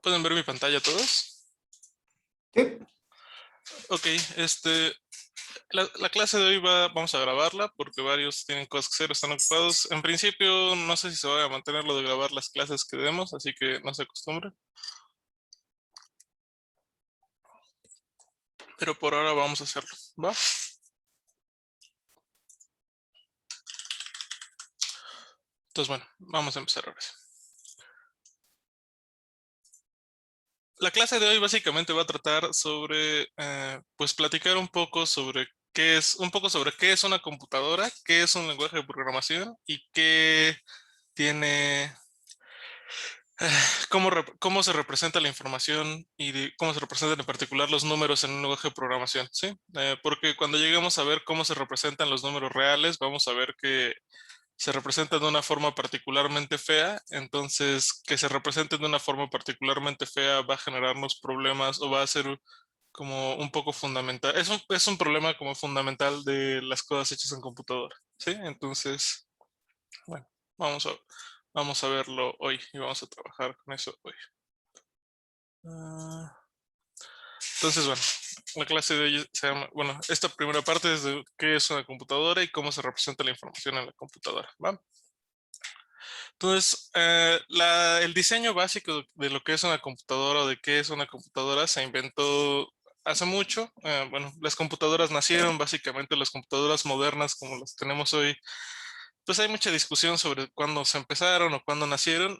¿Pueden ver mi pantalla todos? Sí. Ok, la clase de hoy vamos a grabarla porque varios tienen cosas que hacer, están ocupados. En principio, no sé si se va a mantener lo de grabar las clases que demos, así que no se acostumbren. Pero por ahora vamos a hacerlo, ¿va? Entonces, bueno, vamos a empezar ahora sí. La clase de hoy básicamente va a tratar sobre, pues platicar un poco sobre qué es una computadora, qué es un lenguaje de programación y qué tiene, cómo se representa la información y cómo se representan en particular los números en un lenguaje de programación, ¿sí? Porque cuando lleguemos a ver cómo se representan los números reales, vamos a ver que se representan de una forma particularmente fea, entonces que se representen de una forma particularmente fea va a generarnos problemas o va a ser como un poco fundamental. Es un problema como fundamental de las cosas hechas en computadora, ¿sí? Entonces, bueno, vamos a, vamos a verlo hoy y vamos a trabajar con eso hoy. Entonces, bueno, la clase de hoy se llama, bueno, esta primera parte es de qué es una computadora y cómo se representa la información en la computadora, ¿va? Entonces, el diseño básico de lo que es una computadora o de qué es una computadora se inventó hace mucho. Bueno, las computadoras nacieron, básicamente las computadoras modernas como las tenemos hoy, pues hay mucha discusión sobre cuándo se empezaron o cuándo nacieron.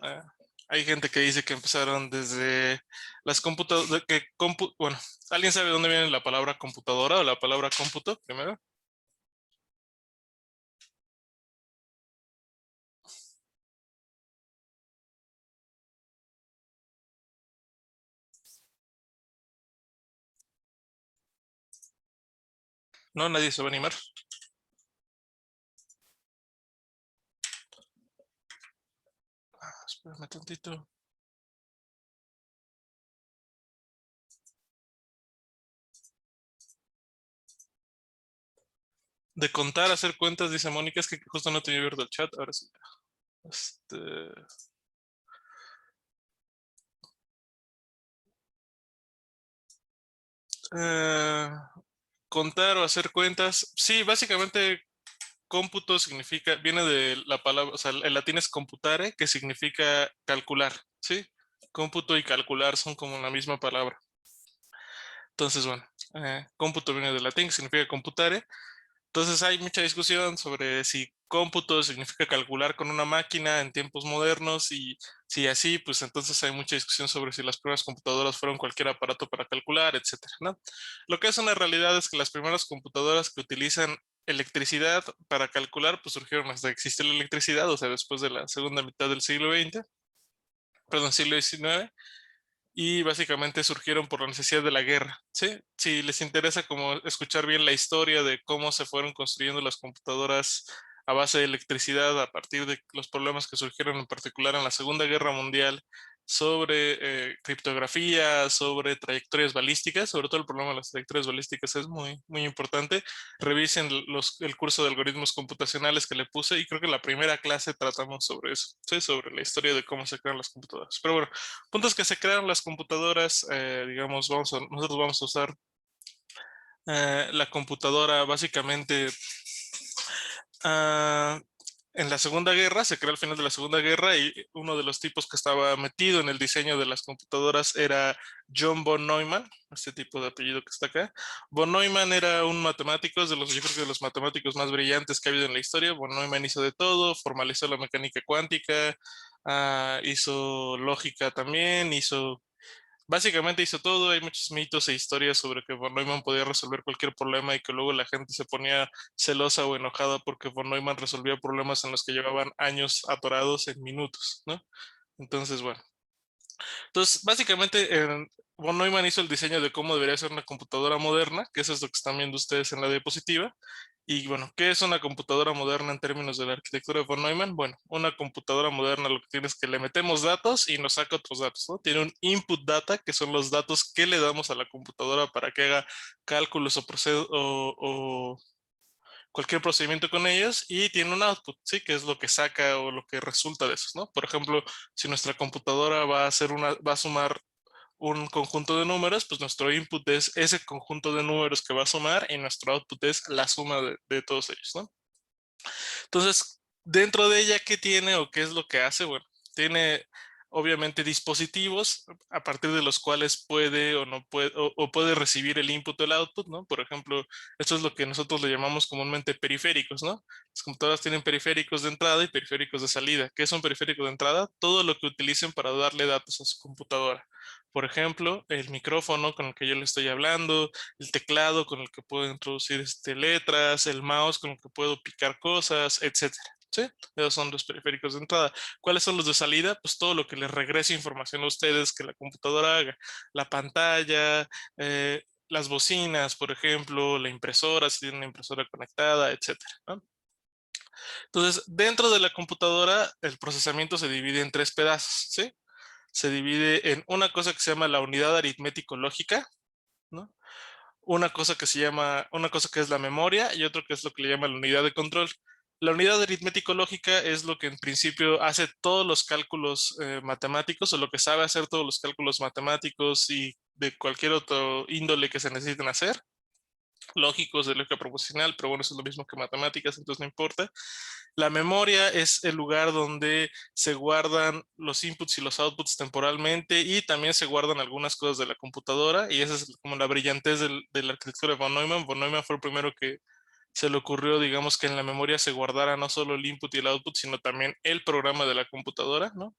Hay gente que dice que empezaron desde las computadoras, bueno, ¿alguien sabe dónde viene la palabra computadora o la palabra cómputo primero? No, nadie se va a animar. Espérame tantito. De contar, hacer cuentas, dice Mónica, es que justo no tenía abierto el chat, ahora sí. Este, eh, contar o hacer cuentas, sí, básicamente cómputo significa, viene de la palabra, o sea, el latín es computare, que significa calcular, ¿sí? Cómputo y calcular son como la misma palabra. Entonces, bueno, cómputo viene del latín, que significa computare. Entonces hay mucha discusión sobre si cómputo significa calcular con una máquina en tiempos modernos y si así, pues entonces hay mucha discusión sobre si las primeras computadoras fueron cualquier aparato para calcular, etcétera, ¿no? Lo que es una realidad es que las primeras computadoras que utilizan electricidad para calcular, pues surgieron hasta que existe la electricidad, o sea, después de la segunda mitad del siglo XX, perdón, siglo XIX, y básicamente surgieron por la necesidad de la guerra, ¿sí? Si les interesa como escuchar bien la historia de cómo se fueron construyendo las computadoras a base de electricidad a partir de los problemas que surgieron en particular en la Segunda Guerra Mundial sobre criptografía, sobre trayectorias balísticas, sobre todo el problema de las trayectorias balísticas es muy, muy importante. Revisen el curso de algoritmos computacionales que le puse y creo que la primera clase tratamos sobre eso, ¿sí? Sobre la historia de cómo se crean las computadoras. Pero bueno, puntos que se crearon las computadoras, digamos, nosotros vamos a usar la computadora básicamente ah, en la Segunda Guerra, se creó al final de la Segunda Guerra y uno de los tipos que estaba metido en el diseño de las computadoras era John von Neumann, este tipo de apellido que está acá. Von Neumann era un matemático, yo creo que de los matemáticos más brillantes que ha habido en la historia. Von Neumann hizo de todo, formalizó la mecánica cuántica, hizo lógica también, básicamente hizo todo. Hay muchos mitos e historias sobre que von Neumann podía resolver cualquier problema y que luego la gente se ponía celosa o enojada porque von Neumann resolvía problemas en los que llevaban años atorados en minutos, ¿no? Entonces, bueno. Entonces, básicamente, von Neumann hizo el diseño de cómo debería ser una computadora moderna, que eso es lo que están viendo ustedes en la diapositiva. Y bueno, ¿qué es una computadora moderna en términos de la arquitectura de von Neumann? Bueno, una computadora moderna lo que tiene es que le metemos datos y nos saca otros datos, ¿no? Tiene un input data, que son los datos que le damos a la computadora para que haga cálculos o cualquier procedimiento con ellos, y tiene un output, ¿sí? Que es lo que saca o lo que resulta de eso, ¿no? Por ejemplo, si nuestra computadora va a sumar un conjunto de números, pues nuestro input es ese conjunto de números que va a sumar y nuestro output es la suma de todos ellos, ¿no? Entonces, dentro de ella, ¿qué tiene o qué es lo que hace? Bueno, tiene obviamente dispositivos a partir de los cuales puede o no puede o puede recibir el input o el output, ¿no? Por ejemplo, esto es lo que nosotros le llamamos comúnmente periféricos, ¿no? Las computadoras tienen periféricos de entrada y periféricos de salida. ¿Qué es un periférico de entrada? Todo lo que utilicen para darle datos a su computadora. Por ejemplo, el micrófono con el que yo le estoy hablando, el teclado con el que puedo introducir letras, el mouse con el que puedo picar cosas, etcétera. ¿Sí? Esos son los periféricos de entrada. ¿Cuáles son los de salida? Pues todo lo que les regrese información a ustedes que la computadora haga. La pantalla, las bocinas, por ejemplo, la impresora, si tienen una impresora conectada, etcétera, ¿no? Entonces, dentro de la computadora, el procesamiento se divide en 3 pedazos, ¿sí? Se divide en una cosa que se llama la unidad aritmético-lógica, ¿no? Una cosa que es la memoria y otro que es lo que le llama la unidad de control. La unidad aritmético-lógica es lo que en principio hace todos los cálculos matemáticos o lo que sabe hacer todos los cálculos matemáticos y de cualquier otro índole que se necesiten hacer. Lógicos de lógica proposicional, pero bueno, eso es lo mismo que matemáticas, entonces no importa. La memoria es el lugar donde se guardan los inputs y los outputs temporalmente y también se guardan algunas cosas de la computadora y esa es como la brillantez de la arquitectura de von Neumann. Von Neumann fue el primero que se le ocurrió, digamos, que en la memoria se guardara no solo el input y el output, sino también el programa de la computadora, ¿no?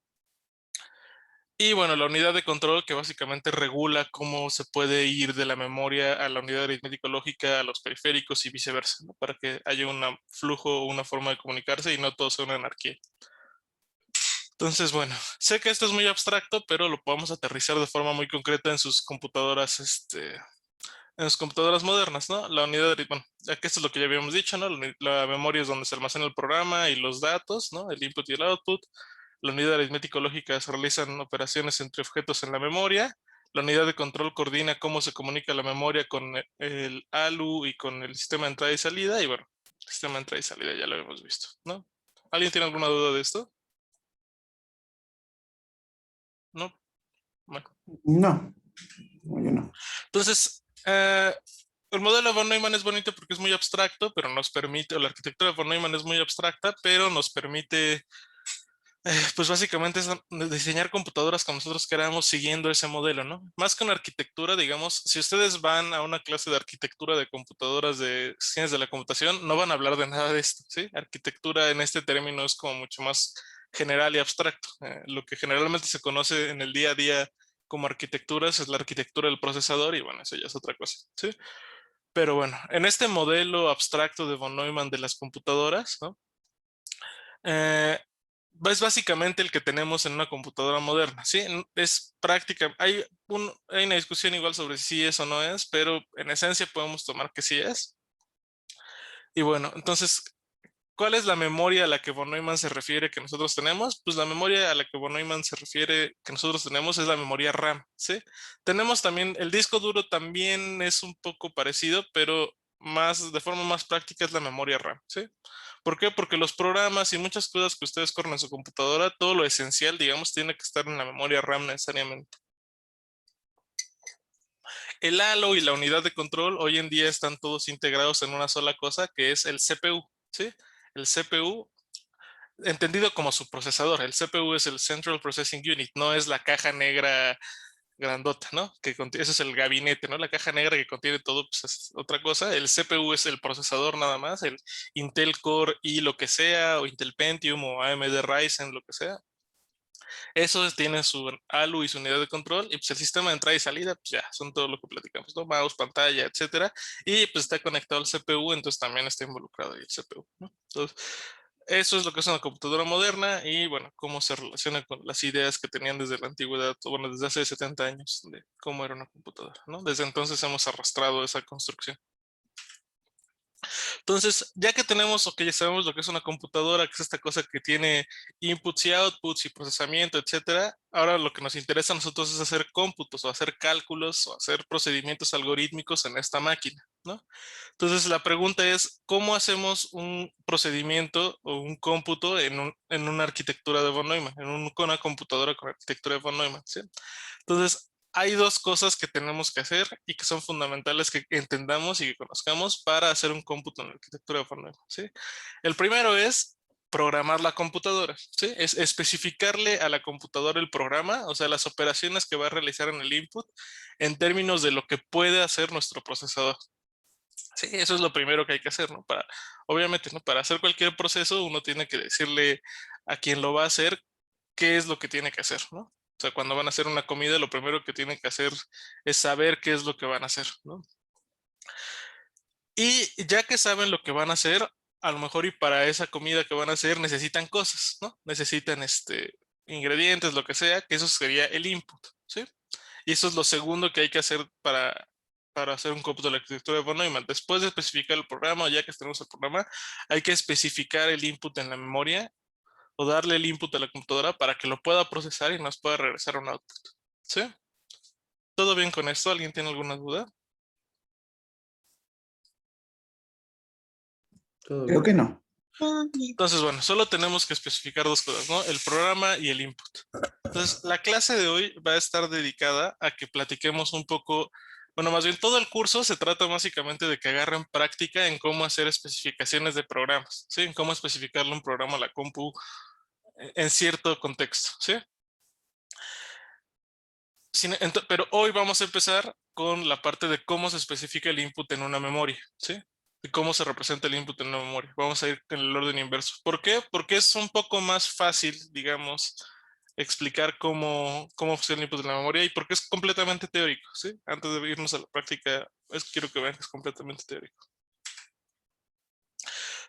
Y bueno, la unidad de control que básicamente regula cómo se puede ir de la memoria a la unidad aritmético-lógica, a los periféricos y viceversa, ¿no? Para que haya un flujo o una forma de comunicarse y no todo sea una anarquía. Entonces, bueno, sé que esto es muy abstracto, pero lo podemos aterrizar de forma muy concreta en sus computadoras, en sus computadoras modernas, ¿no? La unidad, bueno, aquí esto es lo que ya habíamos dicho, ¿no? La memoria es donde se almacena el programa y los datos, ¿no? El input y el output. La unidad aritmético-lógica se realizan operaciones entre objetos en la memoria. La unidad de control coordina cómo se comunica la memoria con el ALU y con el sistema de entrada y salida. Y bueno, el sistema de entrada y salida ya lo hemos visto, ¿no? ¿Alguien tiene alguna duda de esto? ¿No? Bueno. No, no, yo no. Entonces, el modelo de von Neumann es bonito porque es muy abstracto, pero nos permite, o la arquitectura de von Neumann es muy abstracta, pero nos permite, pues básicamente es diseñar computadoras como nosotros queramos siguiendo ese modelo, ¿no? Más que una arquitectura, digamos, si ustedes van a una clase de arquitectura de computadoras de ciencias de la computación, no van a hablar de nada de esto, ¿sí? Arquitectura en este término es como mucho más general y abstracto. Lo que generalmente se conoce en el día a día como arquitecturas es la arquitectura del procesador y bueno, eso ya es otra cosa, ¿sí? Pero bueno, en este modelo abstracto de von Neumann de las computadoras, ¿no? Eh, es básicamente el que tenemos en una computadora moderna, ¿sí? Es práctica, hay una discusión igual sobre si es o no es, pero en esencia podemos tomar que sí es. Y bueno, entonces, ¿cuál es la memoria a la que von Neumann se refiere que nosotros tenemos? Pues la memoria a la que von Neumann se refiere que nosotros tenemos es la memoria RAM, ¿sí? Tenemos también, el disco duro también es un poco parecido, pero de forma más práctica es la memoria RAM, ¿sí? ¿Por qué? Porque los programas y muchas cosas que ustedes corren en su computadora, todo lo esencial, digamos, tiene que estar en la memoria RAM necesariamente. El halo y la unidad de control hoy en día están todos integrados en una sola cosa que es el CPU, ¿sí? El CPU entendido como su procesador. El CPU es el Central Processing Unit, no es la caja negra grandota, ¿no? Ese es el gabinete, ¿no? La caja negra que contiene todo, pues es otra cosa. El CPU es el procesador nada más, el Intel Core y lo que sea, o Intel Pentium o AMD Ryzen, lo que sea. Eso tiene su ALU y su unidad de control, y pues el sistema de entrada y salida, pues ya, son todo lo que platicamos, ¿no? Mouse, pantalla, etcétera. Y pues está conectado al CPU, entonces también está involucrado ahí el CPU, ¿no? Entonces, eso es lo que es una computadora moderna y bueno, cómo se relaciona con las ideas que tenían desde la antigüedad, o bueno, desde hace 70 años de cómo era una computadora, ¿no? Desde entonces hemos arrastrado esa construcción. Entonces, ya que tenemos o que ya sabemos lo que es una computadora, que es esta cosa que tiene inputs y outputs y procesamiento, etcétera, ahora lo que nos interesa a nosotros es hacer cómputos o hacer cálculos o hacer procedimientos algorítmicos en esta máquina, ¿no? Entonces, la pregunta es, ¿cómo hacemos un procedimiento o un cómputo en una arquitectura de von Neumann, una computadora con arquitectura de von Neumann, ¿sí? Entonces, hay dos cosas que tenemos que hacer y que son fundamentales que entendamos y que conozcamos para hacer un cómputo en la arquitectura de Von Neumann, ¿sí? El primero es programar la computadora, ¿sí? Es especificarle a la computadora el programa, o sea, las operaciones que va a realizar en el input en términos de lo que puede hacer nuestro procesador. Sí, eso es lo primero que hay que hacer, ¿no? Obviamente, ¿no? Para hacer cualquier proceso uno tiene que decirle a quien lo va a hacer qué es lo que tiene que hacer, ¿no? O sea, cuando van a hacer una comida, lo primero que tienen que hacer es saber qué es lo que van a hacer, ¿no? Y ya que saben lo que van a hacer, a lo mejor y para esa comida que van a hacer necesitan cosas, ¿no? Necesitan ingredientes, lo que sea, que eso sería el input, ¿sí? Y eso es lo segundo que hay que hacer para hacer un cómputo de la arquitectura de von Neumann. Después de especificar el programa, o ya que tenemos el programa, hay que especificar el input en la memoria o darle el input a la computadora para que lo pueda procesar y nos pueda regresar un output. ¿Sí? ¿Todo bien con esto? ¿Alguien tiene alguna duda? Todo Creo bien. que no. Entonces, bueno, solo tenemos que especificar dos cosas, ¿no? El programa y el input. Entonces, la clase de hoy va a estar dedicada a que platiquemos un poco, bueno, más bien todo el curso se trata básicamente de que agarren práctica en cómo hacer especificaciones de programas, ¿sí? En cómo especificarle un programa a la compu en cierto contexto, ¿sí? Pero hoy vamos a empezar con la parte de cómo se especifica el input en una memoria, ¿sí? Y cómo se representa el input en una memoria. Vamos a ir en el orden inverso. ¿Por qué? Porque es un poco más fácil, digamos, explicar cómo funciona el input en la memoria y porque es completamente teórico, ¿sí? Antes de irnos a la práctica, quiero que vean que es completamente teórico.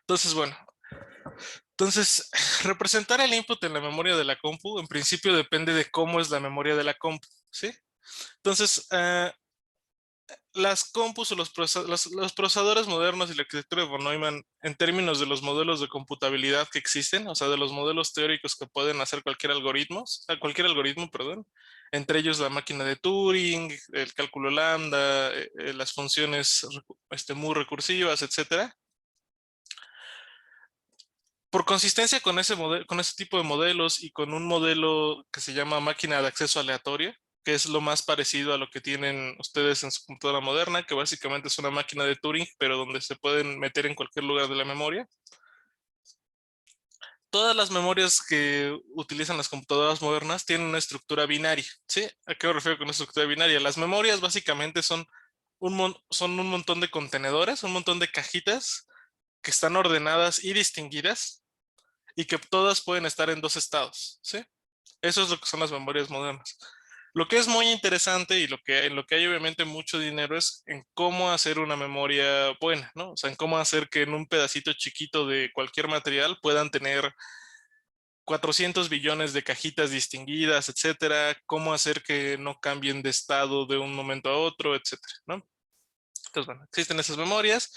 Entonces, bueno. Entonces, representar el input en la memoria de la compu, en principio depende de cómo es la memoria de la compu, ¿sí? Entonces, las compus o los procesadores modernos y la arquitectura de von Neumann, en términos de los modelos de computabilidad que existen, o sea, de los modelos teóricos que pueden hacer cualquier algoritmo, perdón, entre ellos la máquina de Turing, el cálculo lambda, las funciones muy recursivas, etcétera. Por consistencia con con ese tipo de modelos y con un modelo que se llama máquina de acceso aleatorio, que es lo más parecido a lo que tienen ustedes en su computadora moderna, que básicamente es una máquina de Turing, pero donde se pueden meter en cualquier lugar de la memoria. Todas las memorias que utilizan las computadoras modernas tienen una estructura binaria, ¿sí? ¿A qué me refiero con una estructura binaria? Las memorias básicamente son son un montón de contenedores, un montón de cajitas que están ordenadas y distinguidas y que todas pueden estar en dos estados, ¿sí? Eso es lo que son las memorias modernas. Lo que es muy interesante y en lo que hay obviamente mucho dinero es en cómo hacer una memoria buena, ¿no? O sea, en cómo hacer que en un pedacito chiquito de cualquier material puedan tener 400 billones de cajitas distinguidas, etcétera, cómo hacer que no cambien de estado de un momento a otro, etcétera, ¿no? Entonces, bueno, existen esas memorias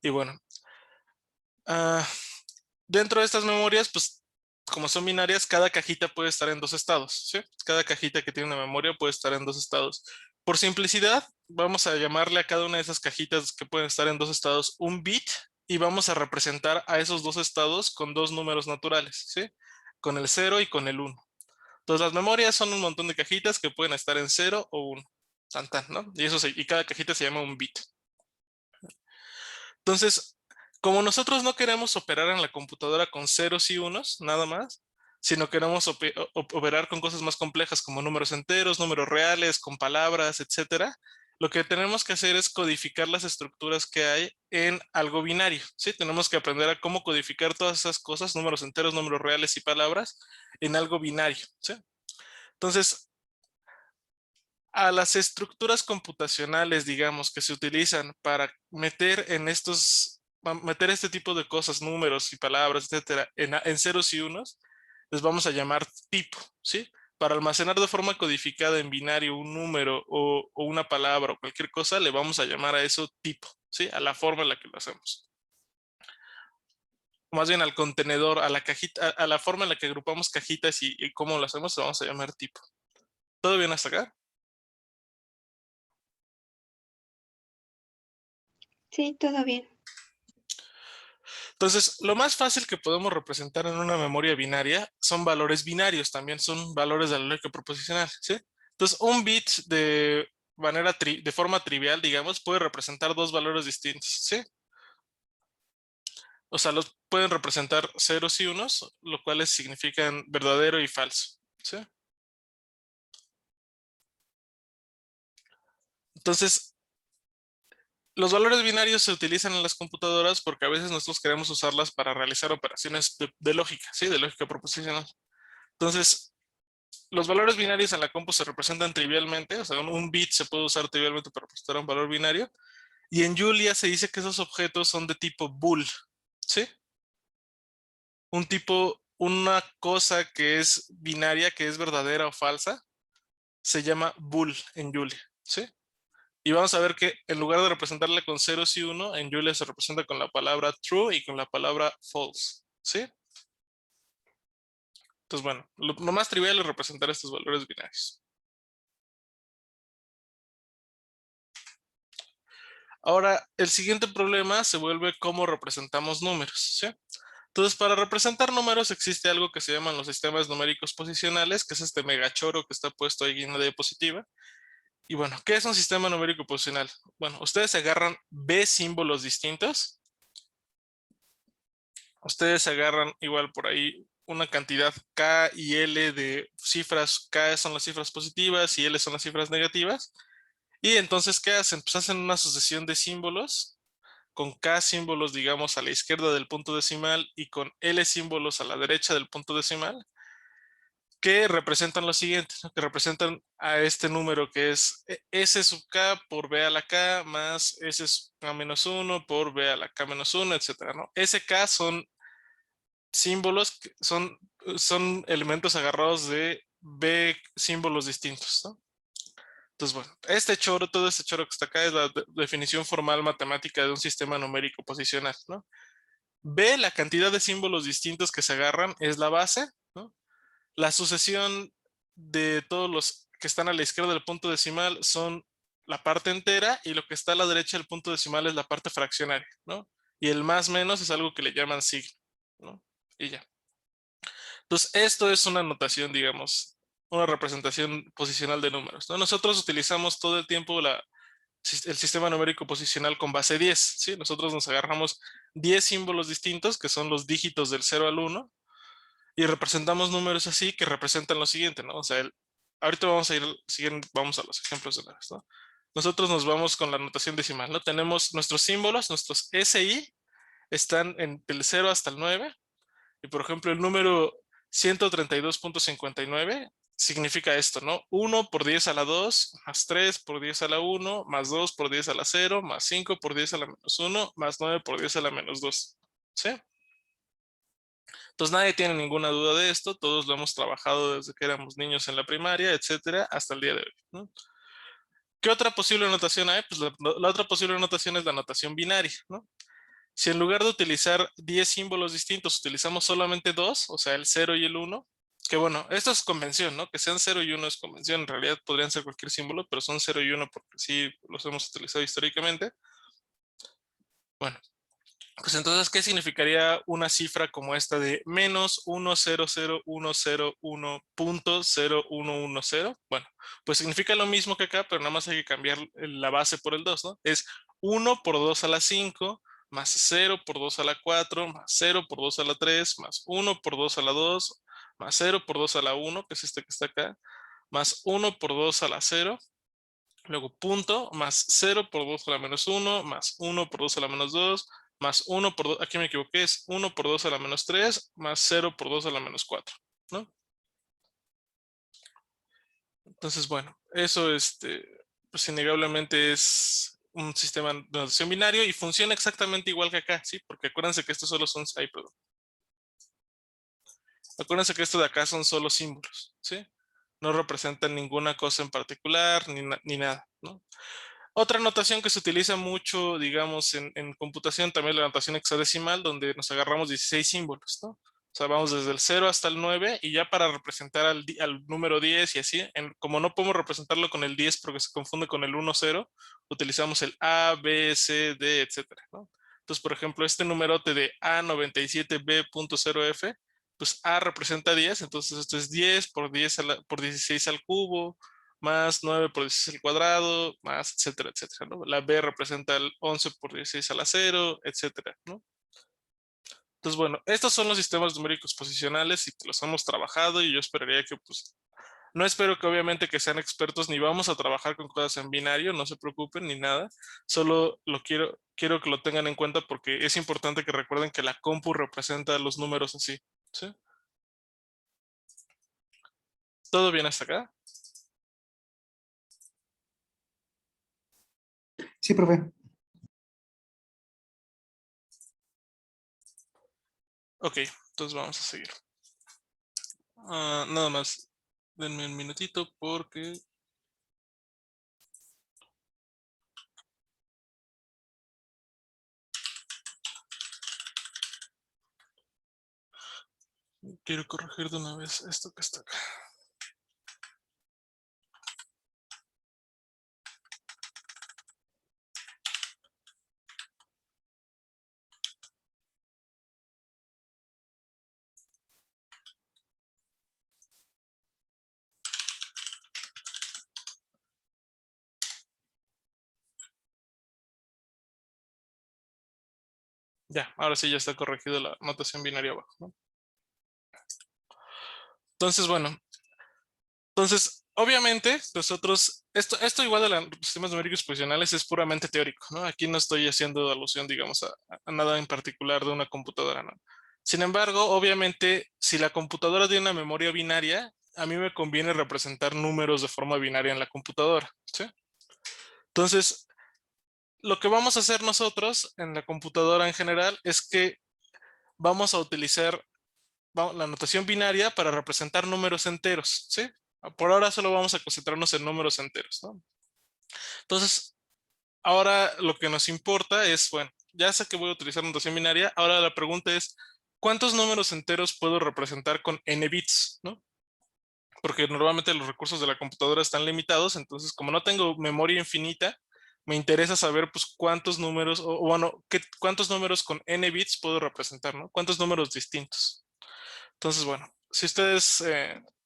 y bueno, dentro de estas memorias, pues como son binarias, cada cajita puede estar en dos estados, ¿sí? Cada cajita que tiene una memoria puede estar en dos estados. Por simplicidad, vamos a llamarle a cada una de esas cajitas que pueden estar en dos estados un bit y vamos a representar a esos dos estados con dos números naturales, ¿sí? Con el 0 y con el 1. Entonces las memorias son un montón de cajitas que pueden estar en 0 o 1. Tan, ¿no? Y cada cajita se llama un bit. Entonces, como nosotros no queremos operar en la computadora con ceros y unos, nada más, sino queremos operar con cosas más complejas como números enteros, números reales, con palabras, etcétera, lo que tenemos que hacer es codificar las estructuras que hay en algo binario, ¿sí? Tenemos que aprender a cómo codificar todas esas cosas, números enteros, números reales y palabras, en algo binario, ¿sí? Entonces, a las estructuras computacionales, digamos, que se utilizan para meter meter este tipo de cosas, números y palabras, etcétera, en ceros y unos, les vamos a llamar tipo, ¿sí? Para almacenar de forma codificada en binario un número o una palabra o cualquier cosa, le vamos a llamar a eso tipo, ¿sí? A la forma en la que lo hacemos. Más bien al contenedor, a la cajita, a la forma en la que agrupamos cajitas y cómo lo hacemos, le vamos a llamar tipo. ¿Todo bien hasta acá? Sí, todo bien. Entonces, lo más fácil que podemos representar en una memoria binaria son valores binarios, también son valores de la lógica proposicional, ¿sí? Entonces, un bit de forma trivial, digamos, puede representar dos valores distintos, ¿sí? O sea, los pueden representar ceros y unos, lo cuales significan verdadero y falso, ¿sí? Entonces, los valores binarios se utilizan en las computadoras porque a veces nosotros queremos usarlas para realizar operaciones de lógica, ¿sí? De lógica proposicional. Entonces, los valores binarios en la compu se representan trivialmente, o sea, un bit se puede usar trivialmente para representar un valor binario. Y en Julia se dice que esos objetos son de tipo bool, ¿sí? Una cosa que es binaria, que es verdadera o falsa, se llama bool en Julia, ¿sí? Y vamos a ver que en lugar de representarla con ceros y uno, en Julia se representa con la palabra true y con la palabra false, ¿sí? Entonces, bueno, lo más trivial es representar estos valores binarios. Ahora, el siguiente problema se vuelve cómo representamos números, ¿sí? Entonces, para representar números existe algo que se llaman los sistemas numéricos posicionales, que es este megachoro que está puesto ahí en la diapositiva. Y bueno, ¿qué es un sistema numérico posicional? Bueno, ustedes agarran B símbolos distintos. Ustedes agarran igual por ahí una cantidad K y L de cifras. K son las cifras positivas y L son las cifras negativas. Y entonces, ¿qué hacen? Pues hacen una sucesión de símbolos con K símbolos, digamos, a la izquierda del punto decimal y con L símbolos a la derecha del punto decimal, que representan lo siguiente, ¿no? Que representan a este número que es S sub K por B a la K más S sub K menos 1 por B a la K menos 1, etcétera, ¿no? SK son símbolos, son elementos agarrados de B símbolos distintos, ¿no? Entonces, bueno, todo este choro que está acá es la definición formal matemática de un sistema numérico posicional, ¿no? B, la cantidad de símbolos distintos que se agarran es la base, ¿no? La sucesión de todos los que están a la izquierda del punto decimal son la parte entera y lo que está a la derecha del punto decimal es la parte fraccionaria, ¿no? Y el más menos es algo que le llaman signo, ¿no? Y ya. Entonces, esto es una notación, digamos, una representación posicional de números, ¿no? Nosotros utilizamos todo el tiempo el sistema numérico posicional con base 10, ¿sí? Nosotros nos agarramos 10 símbolos distintos, que son los dígitos del 0 al 1, y representamos números así que representan lo siguiente, ¿no? O sea, ahorita vamos a ir siguiendo, vamos a los ejemplos de una vez, ¿no? Nosotros nos vamos con la notación decimal, ¿no? Tenemos nuestros símbolos, nuestros SI, están del 0 hasta el 9, y por ejemplo el número 132.59 significa esto, ¿no? 1 por 10 a la 2, más 3 por 10 a la 1, más 2 por 10 a la 0, más 5 por 10 a la menos 1, más 9 por 10 a la menos 2, ¿sí? Entonces nadie tiene ninguna duda de esto, todos lo hemos trabajado desde que éramos niños en la primaria, etcétera, hasta el día de hoy, ¿no? ¿Qué otra posible notación hay? Pues la otra posible notación es la notación binaria, ¿no? Si en lugar de utilizar 10 símbolos distintos, utilizamos solamente dos, o sea, el 0 y el 1, que bueno, esto es convención, ¿no? Que sean 0 y 1 es convención, en realidad podrían ser cualquier símbolo, pero son 0 y 1 porque sí los hemos utilizado históricamente. Bueno, pues entonces, ¿qué significaría una cifra como esta de menos 100.101.0110? Bueno, pues significa lo mismo que acá, pero nada más hay que cambiar la base por el 2, ¿no? Es 1 por 2 a la 5, más 0 por 2 a la 4, más 0 por 2 a la 3, más 1 por 2 a la 2, más 0 por 2 a la 1, que es este que está acá, más 1 por 2 a la 0, luego punto, más 0 por 2 a la menos 1, más 1 por 2 a la menos 2, más 1 por 2, aquí me equivoqué, es 1 por 2 a la menos 3, más 0 por 2 a la menos 4, ¿no? Entonces, bueno, eso pues innegablemente es un sistema de notación binario y funciona exactamente igual que acá, ¿sí? Porque acuérdense que estos solo son, ay, perdón. Acuérdense que esto de acá son solo símbolos, ¿sí? No representan ninguna cosa en particular, ni nada, ¿no? Otra notación que se utiliza mucho, digamos, en computación, también la notación hexadecimal, donde nos agarramos 16 símbolos, ¿no? O sea, vamos desde el 0 hasta el 9 y ya para representar al número 10 y así, como no podemos representarlo con el 10 porque se confunde con el 1, 0, utilizamos el A, B, C, D, etcétera, ¿no? Entonces, por ejemplo, este numerote de A97B.0F, pues A representa 10, entonces esto es 10 por 16 al cubo, más 9 por 16 al cuadrado, más etcétera, etcétera, ¿no? La b representa el 11 por 16 a la 0, etcétera, ¿no? Entonces, bueno, estos son los sistemas numéricos posicionales y los hemos trabajado y yo esperaría que, pues, no espero que obviamente que sean expertos ni vamos a trabajar con cosas en binario, no se preocupen ni nada, solo lo quiero que lo tengan en cuenta porque es importante que recuerden que la compu representa los números así, ¿sí? ¿Todo bien hasta acá? Sí, profe. Ok, entonces vamos a seguir. Nada más, denme un minutito porque... quiero corregir de una vez esto que está acá. Ya, ahora sí ya está corregido la notación binaria abajo, ¿no? Entonces, bueno, obviamente, nosotros, esto igual de los sistemas numéricos posicionales es puramente teórico, ¿no? Aquí no estoy haciendo alusión, digamos, a nada en particular de una computadora, ¿no? Sin embargo, obviamente, si la computadora tiene una memoria binaria, a mí me conviene representar números de forma binaria en la computadora, ¿sí? Entonces, lo que vamos a hacer nosotros en la computadora en general es que vamos a utilizar la notación binaria para representar números enteros, ¿sí? Por ahora solo vamos a concentrarnos en números enteros, ¿no? Entonces, ahora lo que nos importa es, bueno, ya sé que voy a utilizar notación binaria, ahora la pregunta es, ¿cuántos números enteros puedo representar con n bits, ¿no? Porque normalmente los recursos de la computadora están limitados, entonces como no tengo memoria infinita, me interesa saber pues cuántos números, o bueno, cuántos números con n bits puedo representar, ¿no? Cuántos números distintos. Entonces, bueno, si ustedes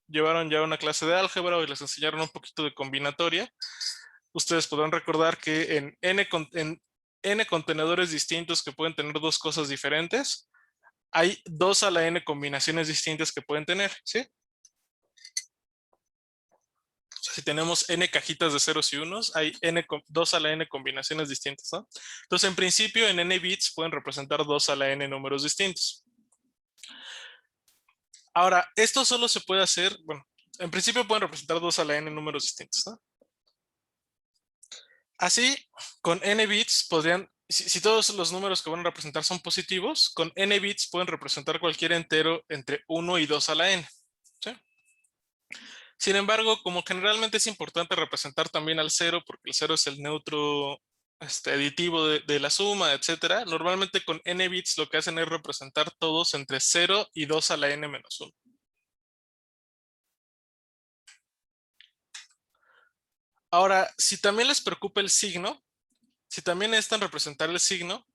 llevaron ya una clase de álgebra o les enseñaron un poquito de combinatoria, ustedes podrán recordar que en n contenedores distintos que pueden tener dos cosas diferentes, hay 2 a la n combinaciones distintas que pueden tener, ¿sí? O sea, si tenemos n cajitas de ceros y unos, hay 2 a la n combinaciones distintas, ¿no? Entonces, en principio, en n bits pueden representar 2 a la n números distintos. Ahora, esto solo se puede hacer, bueno, en principio pueden representar 2 a la n números distintos, ¿no? Así, con n bits podrían, si todos los números que van a representar son positivos, con n bits pueden representar cualquier entero entre 1 y 2 a la n, ¿sí? Sin embargo, como generalmente es importante representar también al 0, porque el 0 es el neutro aditivo de la suma, etcétera, normalmente con n bits lo que hacen es representar todos entre 0 y 2 a la n menos 1. Ahora, si también les preocupa el signo, si también necesitan representar el signo,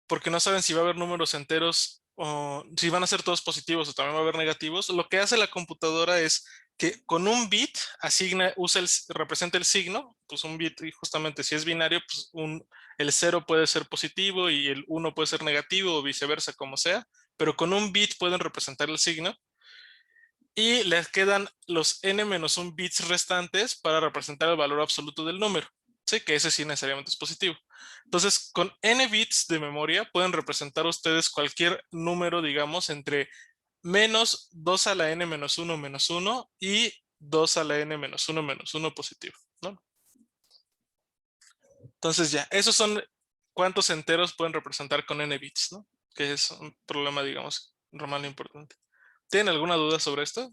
porque no saben si va a haber números enteros o si van a ser todos positivos o también va a haber negativos, lo que hace la computadora es que con un bit representa el signo, pues un bit, y justamente si es binario, pues el 0 puede ser positivo y el 1 puede ser negativo o viceversa, como sea, pero con un bit pueden representar el signo y les quedan los n-1 bits restantes para representar el valor absoluto del número. Sí, que ese sí necesariamente es positivo. Entonces, con n bits de memoria pueden representar ustedes cualquier número, digamos, entre menos 2 a la n menos 1 menos 1 y 2 a la n menos 1 menos 1 positivo, ¿no? Entonces ya, esos son cuántos enteros pueden representar con n bits, ¿no? Que es un problema, digamos, normal e importante. ¿Tienen alguna duda sobre esto?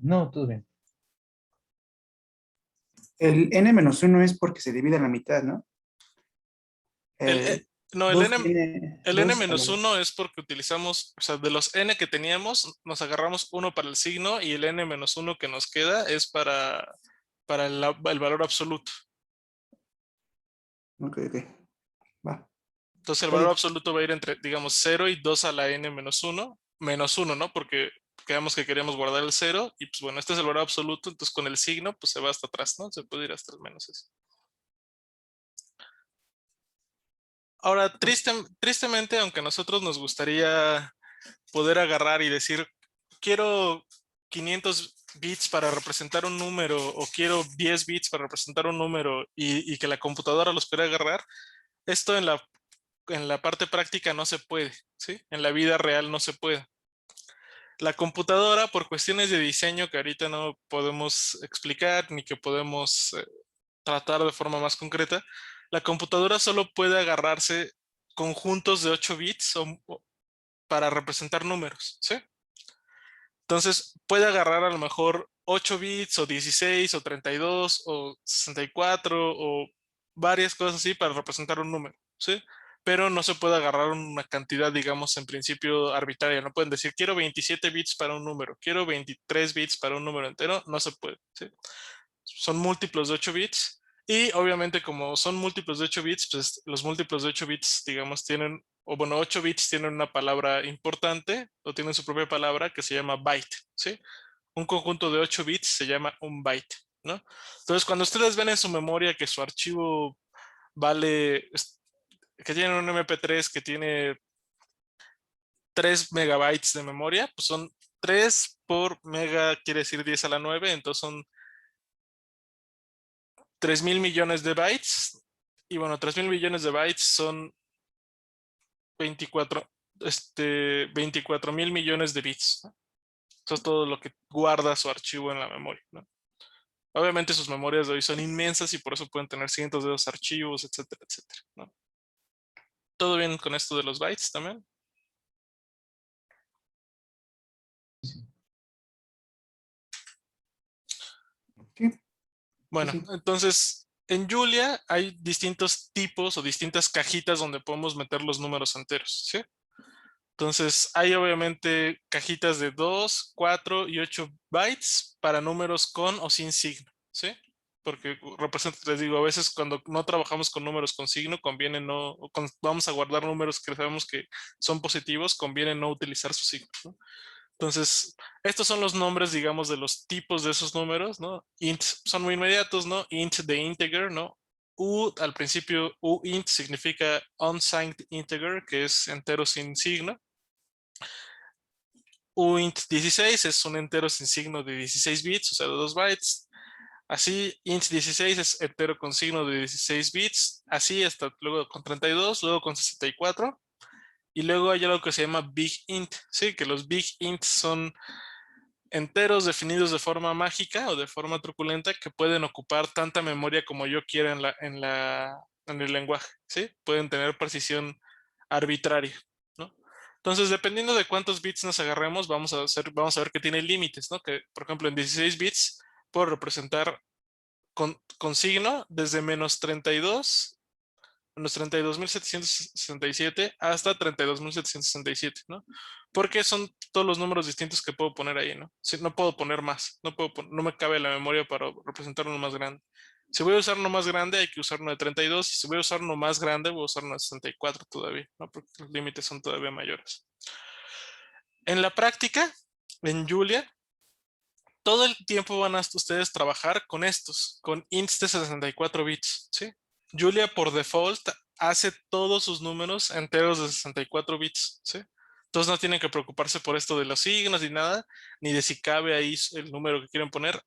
No, todo bien. El n-1 es porque se divide a la mitad, ¿no? No, el 2 n, tiene el 2 a la... n-1 es porque utilizamos, o sea, de los n que teníamos, nos agarramos uno para el signo y el n-1 que nos queda es para el valor absoluto. Ok, ok. Va. Entonces el Está valor bien. absoluto va a ir entre, digamos, 0 y 2 a la n-1, menos 1, ¿no? Porque quedamos que queríamos guardar el 0 y pues bueno, este es el valor absoluto, entonces con el signo pues se va hasta atrás, ¿no? Se puede ir hasta el menos eso. Ahora, tristemente, aunque a nosotros nos gustaría poder agarrar y decir, quiero 500 bits para representar un número o quiero 10 bits para representar un número y que la computadora los pueda agarrar, esto en la parte práctica no se puede, ¿sí? En la vida real no se puede. La computadora, por cuestiones de diseño que ahorita no podemos explicar ni que podemos tratar de forma más concreta, la computadora solo puede agarrarse conjuntos de 8 bits para representar números, ¿sí? Entonces puede agarrar a lo mejor 8 bits o 16 o 32 o 64 o varias cosas así para representar un número, ¿sí? Pero no se puede agarrar una cantidad, digamos, en principio arbitraria. No pueden decir, quiero 27 bits para un número, quiero 23 bits para un número entero. No se puede, ¿sí? Son múltiplos de 8 bits. Y obviamente como son múltiplos de 8 bits, pues los múltiplos de 8 bits, digamos, tienen, o bueno, 8 bits tienen una palabra importante o tienen su propia palabra que se llama byte, ¿sí? Un conjunto de 8 bits se llama un byte, ¿no? Entonces, cuando ustedes ven en su memoria que su archivo vale, que tiene un MP3 que tiene 3 megabytes de memoria, pues son 3 por mega, quiere decir 10 a la 9, entonces son 3,000 millones de bytes. Y bueno, 3,000 millones de bytes son 24, 24,000 millones de bits, ¿no? Eso es todo lo que guarda su archivo en la memoria, ¿no? Obviamente sus memorias de hoy son inmensas y por eso pueden tener cientos de los archivos, etcétera, etcétera, ¿no? ¿Todo bien con esto de los bytes también? Sí, Bueno, sí. entonces en Julia hay distintos tipos o distintas cajitas donde podemos meter los números enteros, ¿sí? Entonces hay obviamente cajitas de 2, 4 y 8 bytes para números con o sin signo, ¿sí? Porque les digo, a veces cuando no trabajamos con números con signo, conviene no, vamos a guardar números que sabemos que son positivos, conviene no utilizar su signo, ¿no? Entonces, estos son los nombres, digamos, de los tipos de esos números, ¿no? Int son muy inmediatos, ¿no? Int de integer, ¿no? Al principio, uint significa unsigned integer, que es entero sin signo. Uint 16 es un entero sin signo de 16 bits, o sea, de 2 bytes. Así, int 16 es entero con signo de 16 bits. Así hasta luego con 32, luego con 64. Y luego hay algo que se llama big int, ¿sí? Que los big int son enteros definidos de forma mágica o de forma truculenta que pueden ocupar tanta memoria como yo quiera en el lenguaje, ¿sí? Pueden tener precisión arbitraria, ¿no? Entonces, dependiendo de cuántos bits nos agarremos, vamos a ver que tiene límites, ¿no? Que, por ejemplo, en 16 bits puedo representar con signo desde menos 32, menos 32,767 hasta 32,767, ¿no? Porque son todos los números distintos que puedo poner ahí, ¿no? Si, no puedo poner más, no me cabe la memoria para representar uno más grande. Si voy a usar uno más grande, hay que usar uno de 32. Y si voy a usar uno más grande, voy a usar uno de 64 todavía, ¿no? Porque los límites son todavía mayores. En la práctica, en Julia, todo el tiempo van a ustedes trabajar con estos, con ints de 64 bits, ¿sí? Julia por default hace todos sus números enteros de 64 bits, ¿sí? Entonces no tienen que preocuparse por esto de los signos ni nada, ni de si cabe ahí el número que quieren poner.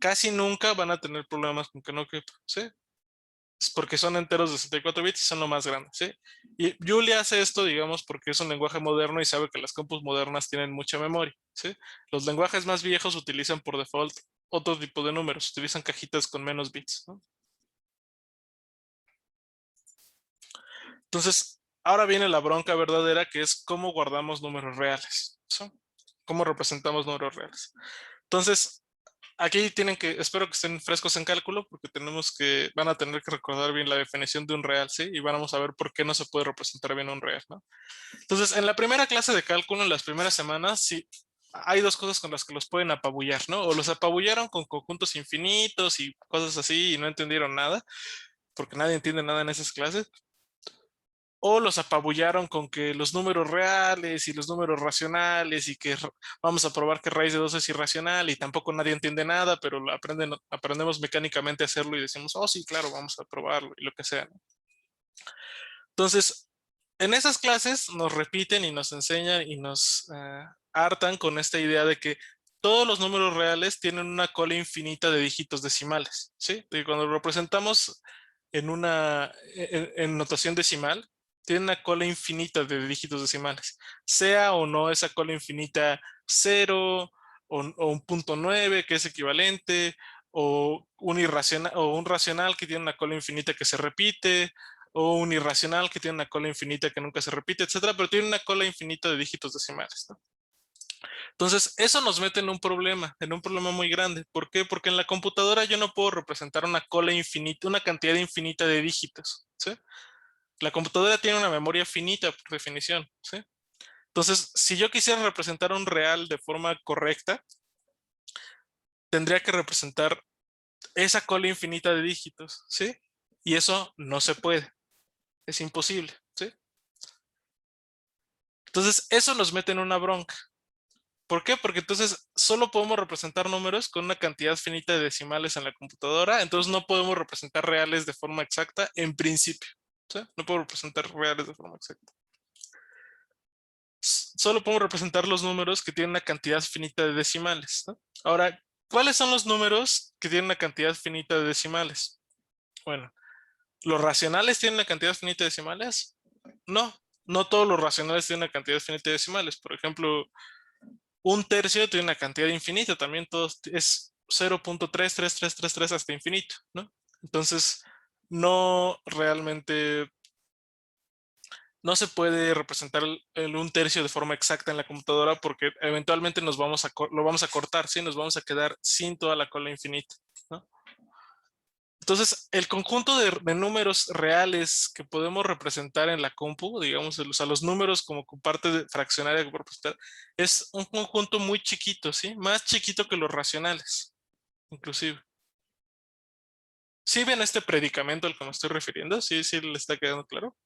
Casi nunca van a tener problemas con que no quepa, ¿sí? Es porque son enteros de 64 bits y son lo más grande, ¿sí? Y Julia hace esto, digamos, porque es un lenguaje moderno y sabe que las compus modernas tienen mucha memoria, ¿sí? Los lenguajes más viejos utilizan por default otro tipo de números, utilizan cajitas con menos bits, ¿no? Entonces, ahora viene la bronca verdadera, que es cómo guardamos números reales, ¿sí? Cómo representamos números reales. Entonces, aquí tienen que, espero que estén frescos en cálculo, porque van a tener que recordar bien la definición de un real, ¿sí? Y vamos a ver por qué no se puede representar bien un real, ¿no? Entonces, en la primera clase de cálculo, en las primeras semanas, sí, hay dos cosas con las que los pueden apabullar, ¿no? O los apabullaron con conjuntos infinitos y cosas así y no entendieron nada, porque nadie entiende nada en esas clases. o los apabullaron con que los números reales y los números racionales y que vamos a probar que raíz de 2 es irracional y tampoco nadie entiende nada, pero aprendemos mecánicamente a hacerlo y decimos, oh sí, claro, vamos a probarlo y lo que sea, ¿no? Entonces, en esas clases nos repiten y nos enseñan y nos hartan con esta idea de que todos los números reales tienen una cola infinita de dígitos decimales, ¿sí? Y cuando lo representamos en notación decimal, tiene una cola infinita de dígitos decimales. Sea o no esa cola infinita 0 o un punto 9 que es equivalente, o un racional que tiene una cola infinita que se repite, o un irracional que tiene una cola infinita que nunca se repite, etcétera, pero tiene una cola infinita de dígitos decimales, ¿no? Entonces, eso nos mete en un problema muy grande. ¿Por qué? Porque en la computadora yo no puedo representar una cola infinita, una cantidad infinita de dígitos, ¿sí? La computadora tiene una memoria finita por definición, ¿sí? Entonces, si yo quisiera representar un real de forma correcta, tendría que representar esa cola infinita de dígitos, ¿sí? Y eso no se puede. Es imposible, ¿sí? Entonces, eso nos mete en una bronca. ¿Por qué? Porque entonces solo podemos representar números con una cantidad finita de decimales en la computadora, entonces no podemos representar reales de forma exacta en principio, ¿sí? No puedo representar reales de forma exacta. Solo podemos representar los números que tienen una cantidad finita de decimales, ¿no? Ahora, ¿cuáles son los números que tienen una cantidad finita de decimales? Bueno, ¿los racionales tienen una cantidad finita de decimales? No, no todos los racionales tienen una cantidad finita de decimales. Por ejemplo, un tercio tiene una cantidad infinita, también todos es 0.33333 hasta infinito, ¿no? Entonces, no realmente, no se puede representar el un tercio de forma exacta en la computadora porque eventualmente lo vamos a cortar, ¿sí? Nos vamos a quedar sin toda la cola infinita, ¿no? Entonces, el conjunto de números reales que podemos representar en la compu, digamos, los números como parte fraccionaria que podemos representar, es un conjunto muy chiquito, ¿sí? Más chiquito que los racionales, inclusive. ¿Sí ven este predicamento al que me estoy refiriendo? ¿Sí, sí le está quedando claro?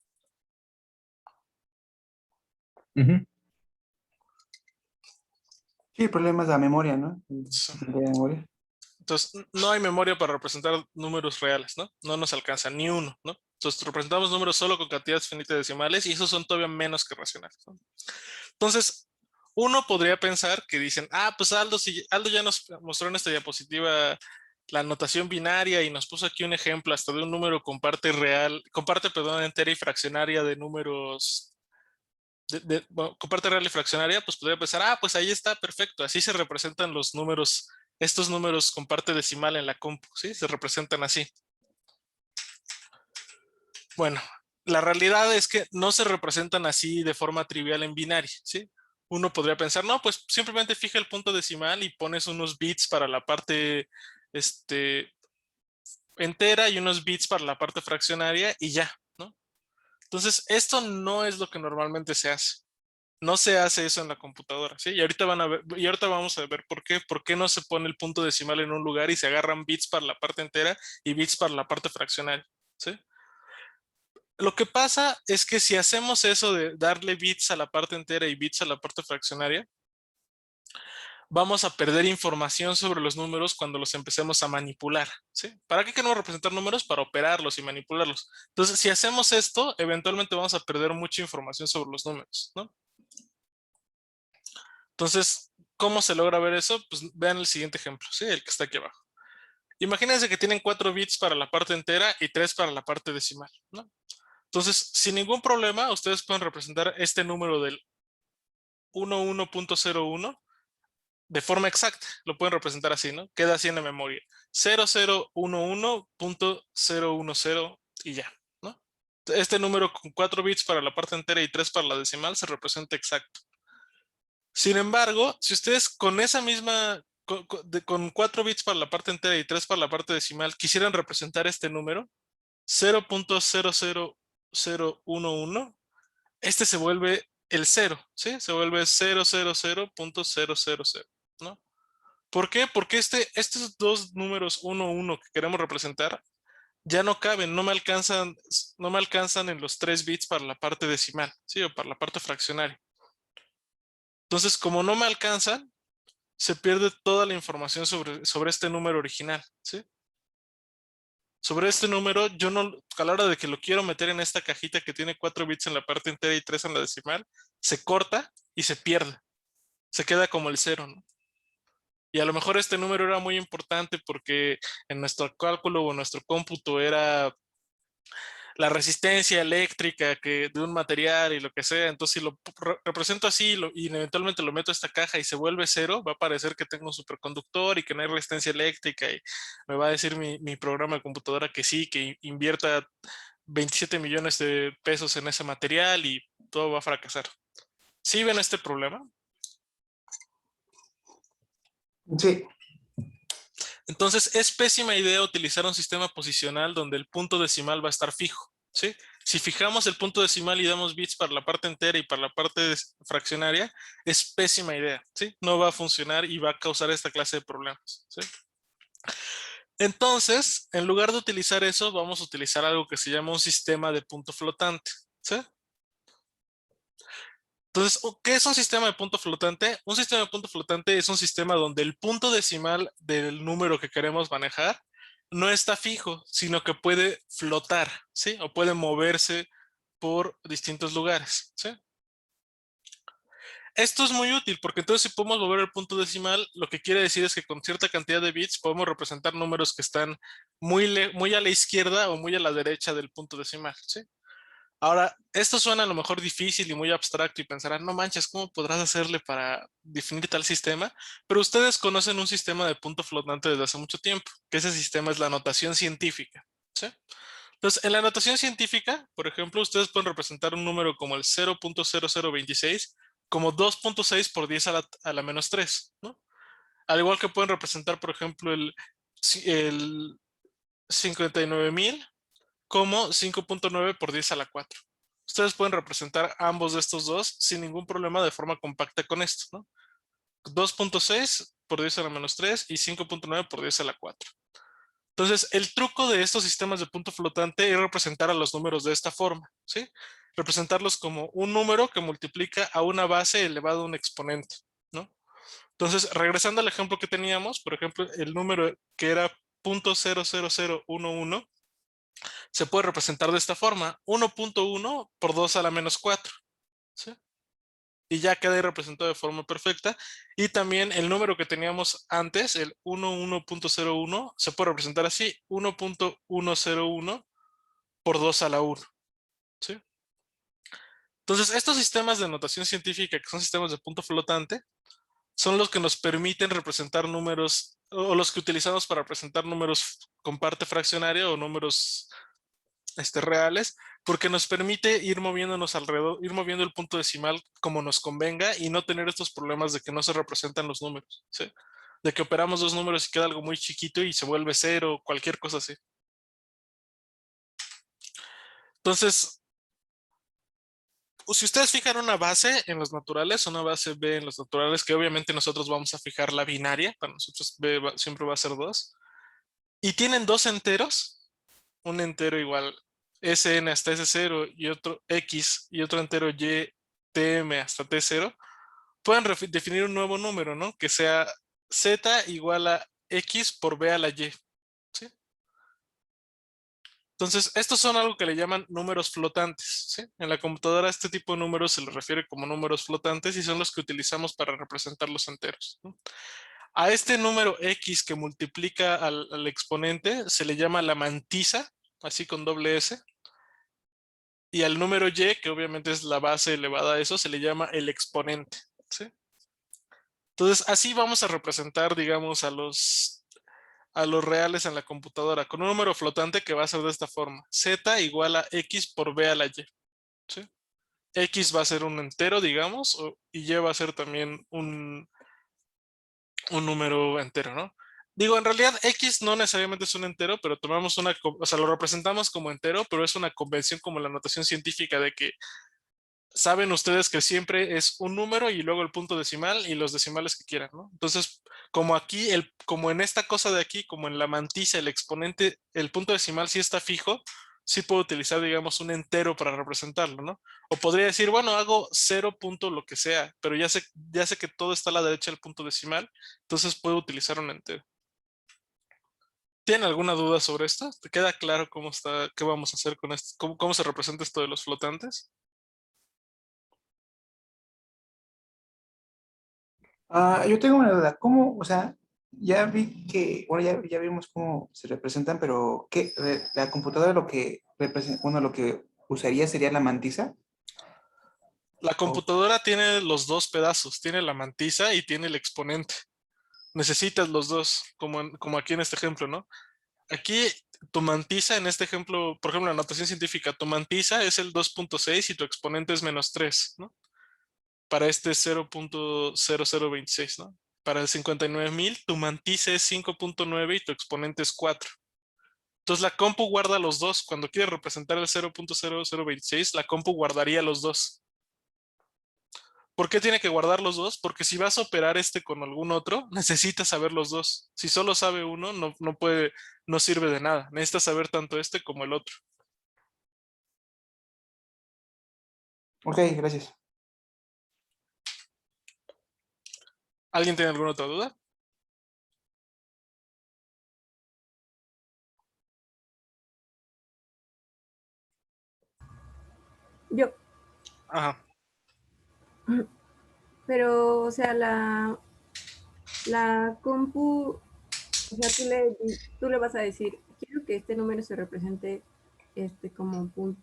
Ujú. Sí, el problema es la memoria, ¿no? Sí. La memoria. Entonces, no hay memoria para representar números reales, ¿no? No nos alcanza ni uno, ¿no? Entonces, representamos números solo con cantidades finitas decimales y esos son todavía menos que racionales, ¿no? Entonces, uno podría pensar que dicen, pues Aldo ya nos mostró en esta diapositiva la notación binaria y nos puso aquí un ejemplo hasta de un número con parte entera y fraccionaria de números, bueno, con parte real y fraccionaria, pues podría pensar, pues ahí está, perfecto, así se representan los números, estos números con parte decimal en la compu, ¿sí? Se representan así. Bueno, la realidad es que no se representan así de forma trivial en binaria, ¿sí? Uno podría pensar, no, pues simplemente fija el punto decimal y pones unos bits para la parte entera y unos bits para la parte fraccionaria y ya, ¿no? Entonces, esto no es lo que normalmente se hace. No se hace eso en la computadora, ¿sí? Y ahorita vamos a ver por qué no se pone el punto decimal en un lugar y se agarran bits para la parte entera y bits para la parte fraccionaria, ¿sí? Lo que pasa es que si hacemos eso de darle bits a la parte entera y bits a la parte fraccionaria, vamos a perder información sobre los números cuando los empecemos a manipular, ¿sí? ¿Para qué queremos representar números? Para operarlos y manipularlos. Entonces, si hacemos esto, eventualmente vamos a perder mucha información sobre los números, ¿no? Entonces, ¿cómo se logra ver eso? Pues vean el siguiente ejemplo, ¿sí? El que está aquí abajo. Imagínense que tienen 4 bits para la parte entera y 3 para la parte decimal, ¿no? Entonces, sin ningún problema, ustedes pueden representar este número del 11.01 de forma exacta. Lo pueden representar así, ¿no? Queda así en la memoria. 0011.010 y ya, ¿no? Este número con 4 bits para la parte entera y 3 para la decimal se representa exacto. Sin embargo, si ustedes con esa misma, con 4 bits para la parte entera y 3 para la parte decimal, quisieran representar este número, 0.00011, este se vuelve el 0, ¿sí? Se vuelve 000.000, ¿no? ¿Por qué? Porque estos dos números 1, 1 que queremos representar ya no caben, no me alcanzan en los 3 bits para la parte decimal, ¿sí? O para la parte fraccionaria. Entonces, como no me alcanzan, se pierde toda la información sobre este número original, ¿sí? Sobre este número, yo no, a la hora de que lo quiero meter en esta cajita que tiene 4 bits en la parte entera y 3 en la decimal, se corta y se pierde. Se queda como el 0, ¿no? Y a lo mejor este número era muy importante porque en nuestro cálculo o nuestro cómputo era la resistencia eléctrica de un material y lo que sea. Entonces, si lo represento así y eventualmente lo meto a esta caja y se vuelve 0, va a parecer que tengo un superconductor y que no hay resistencia eléctrica. Y me va a decir mi programa de computadora que sí, que invierta 27 millones de pesos en ese material y todo va a fracasar. ¿Sí ven este problema? Sí. Entonces, es pésima idea utilizar un sistema posicional donde el punto decimal va a estar fijo, ¿sí? Si fijamos el punto decimal y damos bits para la parte entera y para la parte fraccionaria, es pésima idea, ¿sí? No va a funcionar y va a causar esta clase de problemas, ¿sí? Entonces, en lugar de utilizar eso, vamos a utilizar algo que se llama un sistema de punto flotante, ¿sí? Entonces, ¿qué es un sistema de punto flotante? Un sistema de punto flotante es un sistema donde el punto decimal del número que queremos manejar no está fijo, sino que puede flotar, ¿sí? O puede moverse por distintos lugares, ¿sí? Esto es muy útil porque entonces si podemos mover el punto decimal, lo que quiere decir es que con cierta cantidad de bits podemos representar números que están muy a la izquierda o muy a la derecha del punto decimal, ¿sí? Ahora, esto suena a lo mejor difícil y muy abstracto y pensarán, no manches, ¿cómo podrás hacerle para definir tal sistema? Pero ustedes conocen un sistema de punto flotante desde hace mucho tiempo, que ese sistema es la notación científica, ¿sí? Entonces, en la notación científica, por ejemplo, ustedes pueden representar un número como el 0.0026 como 2.6 por 10 a la menos 3, ¿no? Al igual que pueden representar, por ejemplo, el 59,000 como 5.9 por 10 a la 4. Ustedes pueden representar ambos de estos dos sin ningún problema de forma compacta con esto, ¿no? 2.6 por 10 a la menos 3 y 5.9 por 10 a la 4. Entonces, el truco de estos sistemas de punto flotante es representar a los números de esta forma, ¿sí? Representarlos como un número que multiplica a una base elevado a un exponente, ¿no? Entonces, regresando al ejemplo que teníamos, por ejemplo, el número que era 0.00011 se puede representar de esta forma, 1.1 por 2 a la menos 4, ¿sí? Y ya queda ahí representado de forma perfecta. Y también el número que teníamos antes, el 11.01, se puede representar así, 1.101 por 2 a la 1, ¿sí? Entonces, estos sistemas de notación científica, que son sistemas de punto flotante, son los que nos permiten representar números, o los que utilizamos para representar números con parte fraccionaria o números reales, porque nos permite ir moviéndonos alrededor, ir moviendo el punto decimal como nos convenga y no tener estos problemas de que no se representan los números, ¿sí? De que operamos dos números y queda algo muy chiquito y se vuelve 0, cualquier cosa así. Entonces, si ustedes fijan una base en los naturales, una base B en los naturales, que obviamente nosotros vamos a fijar la binaria, para nosotros B siempre va a ser 2, y tienen dos enteros, un entero igual Sn hasta S0 y otro X y otro entero Y Tm hasta T0, pueden definir un nuevo número, ¿no? Que sea Z igual a X por B a la Y, ¿sí? Entonces, estos son algo que le llaman números flotantes, ¿sí? En la computadora este tipo de números se les refiere como números flotantes y son los que utilizamos para representar los enteros, ¿no? A este número X que multiplica al exponente se le llama la mantisa, así con doble S. Y al número Y, que obviamente es la base elevada a eso, se le llama el exponente, ¿sí? Entonces, así vamos a representar, digamos, a los reales en la computadora, con un número flotante que va a ser de esta forma. Z igual a X por B a la Y, ¿sí? X va a ser un entero, digamos, y Y va a ser también un número entero, ¿no? Digo, en realidad X no necesariamente es un entero, pero tomamos o sea, lo representamos como entero, pero es una convención como la notación científica de que saben ustedes que siempre es un número y luego el punto decimal y los decimales que quieran, ¿no? Entonces, como aquí, como en esta cosa de aquí, como en la mantisa, el exponente, el punto decimal sí está fijo, sí puedo utilizar, digamos, un entero para representarlo, ¿no? O podría decir, bueno, hago 0 punto lo que sea, pero ya sé que todo está a la derecha del punto decimal, entonces puedo utilizar un entero. ¿Tienen alguna duda sobre esto? ¿Te queda claro cómo está, qué vamos a hacer con esto? ¿Cómo se representa esto de los flotantes? Yo tengo una duda. ¿Cómo, o sea, ya vi que, bueno, ya vimos cómo se representan, pero ¿qué? La computadora lo que representa, bueno, lo que usaría sería la mantisa. La O- computadora tiene los dos pedazos, tiene la mantisa y tiene el exponente. Necesitas los dos, como aquí en este ejemplo, ¿no? Aquí tu mantisa en este ejemplo, por ejemplo, la notación científica, tu mantisa es el 2.6 y tu exponente es -3, ¿no? Para este es 0.0026, ¿no? Para el 59.000, tu mantisa es 5.9 y tu exponente es 4. Entonces la compu guarda los dos. Cuando quiere representar el 0.0026, la compu guardaría los dos. ¿Por qué tiene que guardar los dos? Porque si vas a operar este con algún otro, necesitas saber los dos. Si solo sabe uno, no puede, no sirve de nada. Necesitas saber tanto este como el otro. Ok, gracias. ¿Alguien tiene alguna otra duda? Yo, Ajá. pero, o sea, la compu, o sea, tú le vas a decir, quiero que este número se represente como con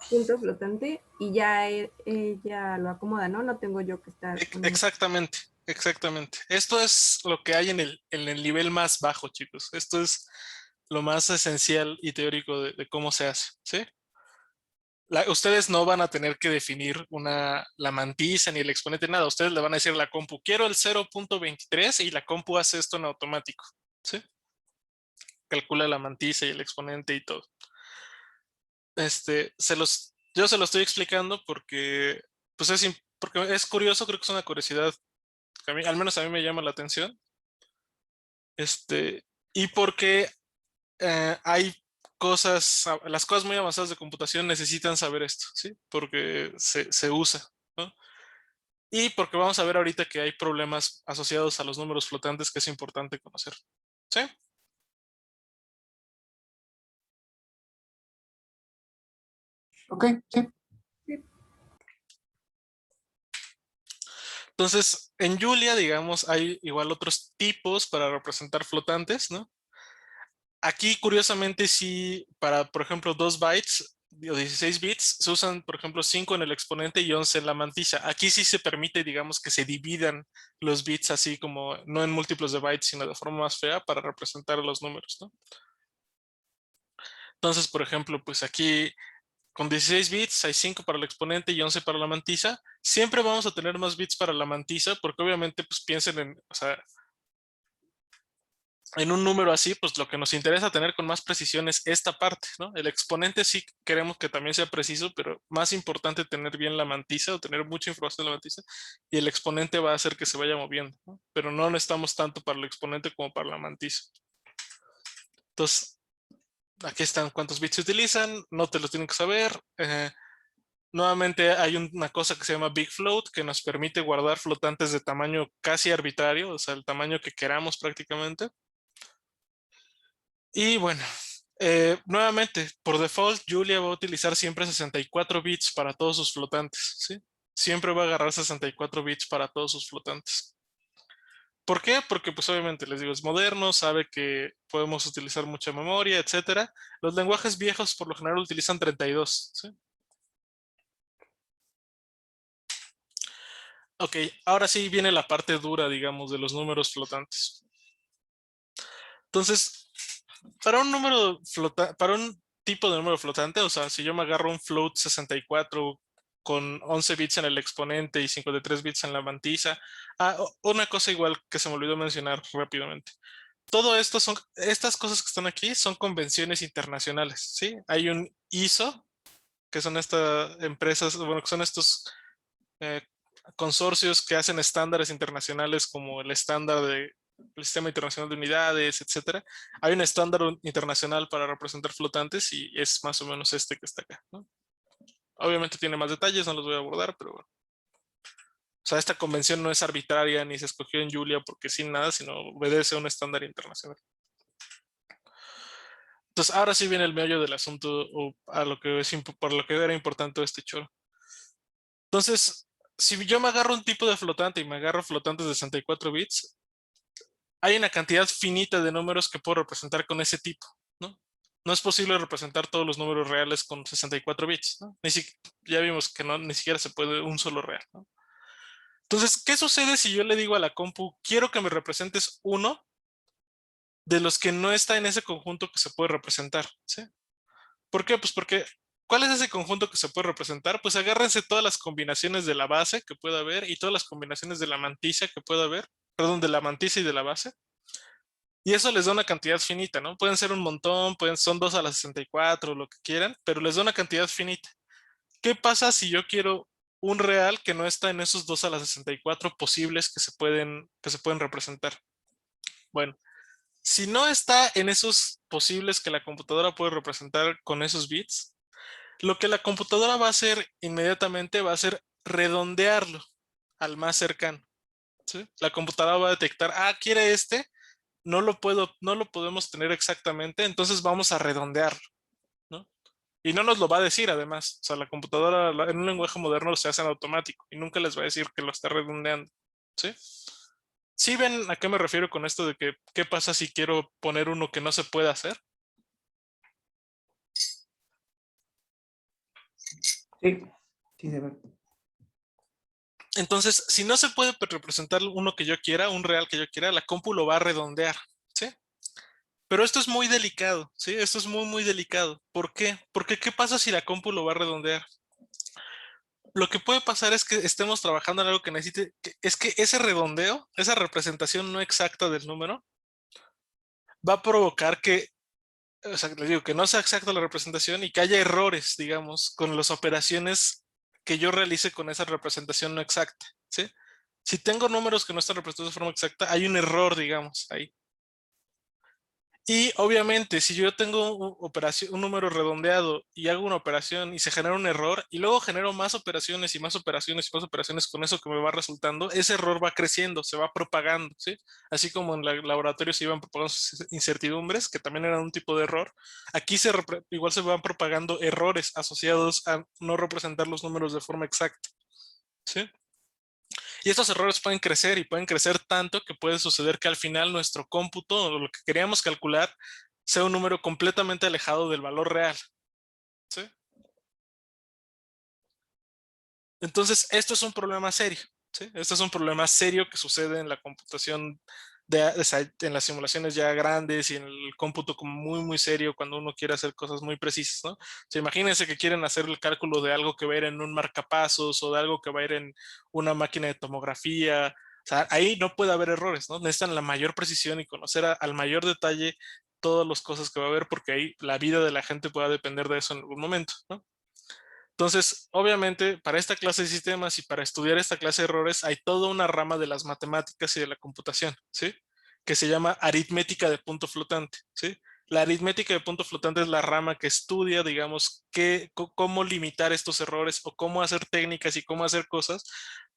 punto flotante y ya ella lo acomoda, ¿no? No tengo yo que estar poniendo. Exactamente, exactamente. Esto es lo que hay en el nivel más bajo, chicos. Esto es lo más esencial y teórico de cómo se hace, ¿sí? Ustedes no van a tener que definir la mantisa ni el exponente, nada. Ustedes le van a decir a la compu, quiero el 0.23 y la compu hace esto en automático, ¿sí? Calcula la mantisa y el exponente y todo. Yo se lo estoy explicando porque, pues porque es curioso, creo que es una curiosidad que al menos a mí me llama la atención. Y porque hay las cosas muy avanzadas de computación necesitan saber esto, ¿sí? Porque se usa, ¿no? Y porque vamos a ver ahorita que hay problemas asociados a los números flotantes que es importante conocer, ¿sí? Ok, sí. Entonces, en Julia, digamos, hay igual otros tipos para representar flotantes, ¿no? Aquí, curiosamente, sí, para, por ejemplo, 2 bytes o 16 bits, se usan, por ejemplo, 5 en el exponente y 11 en la mantisa. Aquí sí se permite, digamos, que se dividan los bits así como, no en múltiplos de bytes, sino de forma más fea para representar los números, ¿no? Entonces, por ejemplo, pues aquí con 16 bits hay 5 para el exponente y 11 para la mantisa. Siempre vamos a tener más bits para la mantisa porque obviamente, pues piensen o sea, en un número así, pues lo que nos interesa tener con más precisión es esta parte, ¿no? El exponente sí queremos que también sea preciso, pero más importante tener bien la mantisa o tener mucha información de la mantisa y el exponente va a hacer que se vaya moviendo, ¿no? Pero no necesitamos tanto para el exponente como para la mantisa. Entonces, aquí están cuántos bits se utilizan, no te los tienen que saber. Nuevamente hay una cosa que se llama Big Float que nos permite guardar flotantes de tamaño casi arbitrario, o sea, el tamaño que queramos prácticamente. Y bueno, nuevamente, por default, Julia va a utilizar siempre 64 bits para todos sus flotantes, ¿sí? Siempre va a agarrar 64 bits para todos sus flotantes. ¿Por qué? Porque pues obviamente, les digo, es moderno, sabe que podemos utilizar mucha memoria, etcétera. Los lenguajes viejos por lo general utilizan 32, ¿sí? Ok, ahora sí viene la parte dura, digamos, de los números flotantes. Entonces, para un tipo de número flotante, o sea, si yo me agarro un float 64 con 11 bits en el exponente y 53 bits en la mantisa. Una cosa igual que se me olvidó mencionar rápidamente. Todo esto estas cosas que están aquí son convenciones internacionales, ¿sí? Hay un ISO, que son estas empresas, bueno, que son estos consorcios que hacen estándares internacionales como el estándar del Sistema Internacional de Unidades, etcétera. Hay un estándar internacional para representar flotantes y es más o menos este que está acá, ¿no? Obviamente tiene más detalles, no los voy a abordar, pero bueno. O sea, esta convención no es arbitraria ni se escogió en Julia porque sin nada, sino obedece a un estándar internacional. Entonces, ahora sí viene el meollo del asunto, o a lo que por lo que era importante este choro. Entonces, si yo me agarro un tipo de flotante y me agarro flotantes de 64 bits, hay una cantidad finita de números que puedo representar con ese tipo, ¿no? No es posible representar todos los números reales con 64 bits, ¿no? Ya vimos que no, ni siquiera se puede un solo real, ¿no? Entonces, ¿qué sucede si yo le digo a la compu, quiero que me representes uno de los que no está en ese conjunto que se puede representar? ¿Sí? ¿Por qué? Pues porque, ¿cuál es ese conjunto que se puede representar? Pues agárrense todas las combinaciones de la base que pueda haber y todas las combinaciones de la mantilla que pueda haber, perdón, de la mantilla y de la base. Y eso les da una cantidad finita, ¿no? Pueden ser un montón, son 2 a la 64, lo que quieran, pero les da una cantidad finita. ¿Qué pasa si yo quiero un real que no está en esos 2 a la 64 posibles que se pueden representar? Bueno, si no está en esos posibles que la computadora puede representar con esos bits, lo que la computadora va a hacer inmediatamente va a ser redondearlo al más cercano, ¿sí? La computadora va a detectar, quiere este, no lo podemos tener exactamente, entonces vamos a redondearlo, ¿no? Y no nos lo va a decir además. O sea, la computadora en un lenguaje moderno se hace en automático y nunca les va a decir que lo está redondeando, ¿sí? ¿Sí ven a qué me refiero con esto de que qué pasa si quiero poner uno que no se puede hacer? Sí, sí, de verdad. Entonces, si no se puede representar uno que yo quiera, un real que yo quiera, la compu lo va a redondear, ¿sí? Pero esto es muy delicado, ¿sí? Esto es muy, muy delicado. ¿Por qué? Porque ¿qué pasa si la compu lo va a redondear? Lo que puede pasar es que estemos trabajando en algo que necesite, es que ese redondeo, esa representación no exacta del número, va a provocar que, o sea, les digo, que no sea exacta la representación y que haya errores, digamos, con las operaciones que yo realice con esa representación no exacta, ¿sí? Si tengo números que no están representados de forma exacta, hay un error, digamos, ahí. Y obviamente, si yo tengo un número redondeado y hago una operación y se genera un error y luego genero más operaciones y más operaciones y más operaciones con eso que me va resultando, ese error va creciendo, se va propagando, ¿sí? Así como en el laboratorio se iban propagando incertidumbres, que también eran un tipo de error, aquí igual se van propagando errores asociados a no representar los números de forma exacta, ¿sí? Y estos errores pueden crecer y pueden crecer tanto que puede suceder que al final nuestro cómputo o lo que queríamos calcular sea un número completamente alejado del valor real, ¿sí? Entonces, esto es un problema serio, ¿sí? Esto es un problema serio que sucede en la computación, en las simulaciones ya grandes y en el cómputo como muy, muy serio cuando uno quiere hacer cosas muy precisas, ¿no? O sea, imagínense que quieren hacer el cálculo de algo que va a ir en un marcapasos o de algo que va a ir en una máquina de tomografía. O sea, ahí no puede haber errores, ¿no? Necesitan la mayor precisión y conocer al mayor detalle todas las cosas que va a haber porque ahí la vida de la gente pueda depender de eso en algún momento, ¿no? Entonces, obviamente, para esta clase de sistemas y para estudiar esta clase de errores, hay toda una rama de las matemáticas y de la computación, ¿sí? Que se llama aritmética de punto flotante, ¿sí? La aritmética de punto flotante es la rama que estudia, digamos, cómo limitar estos errores o cómo hacer técnicas y cómo hacer cosas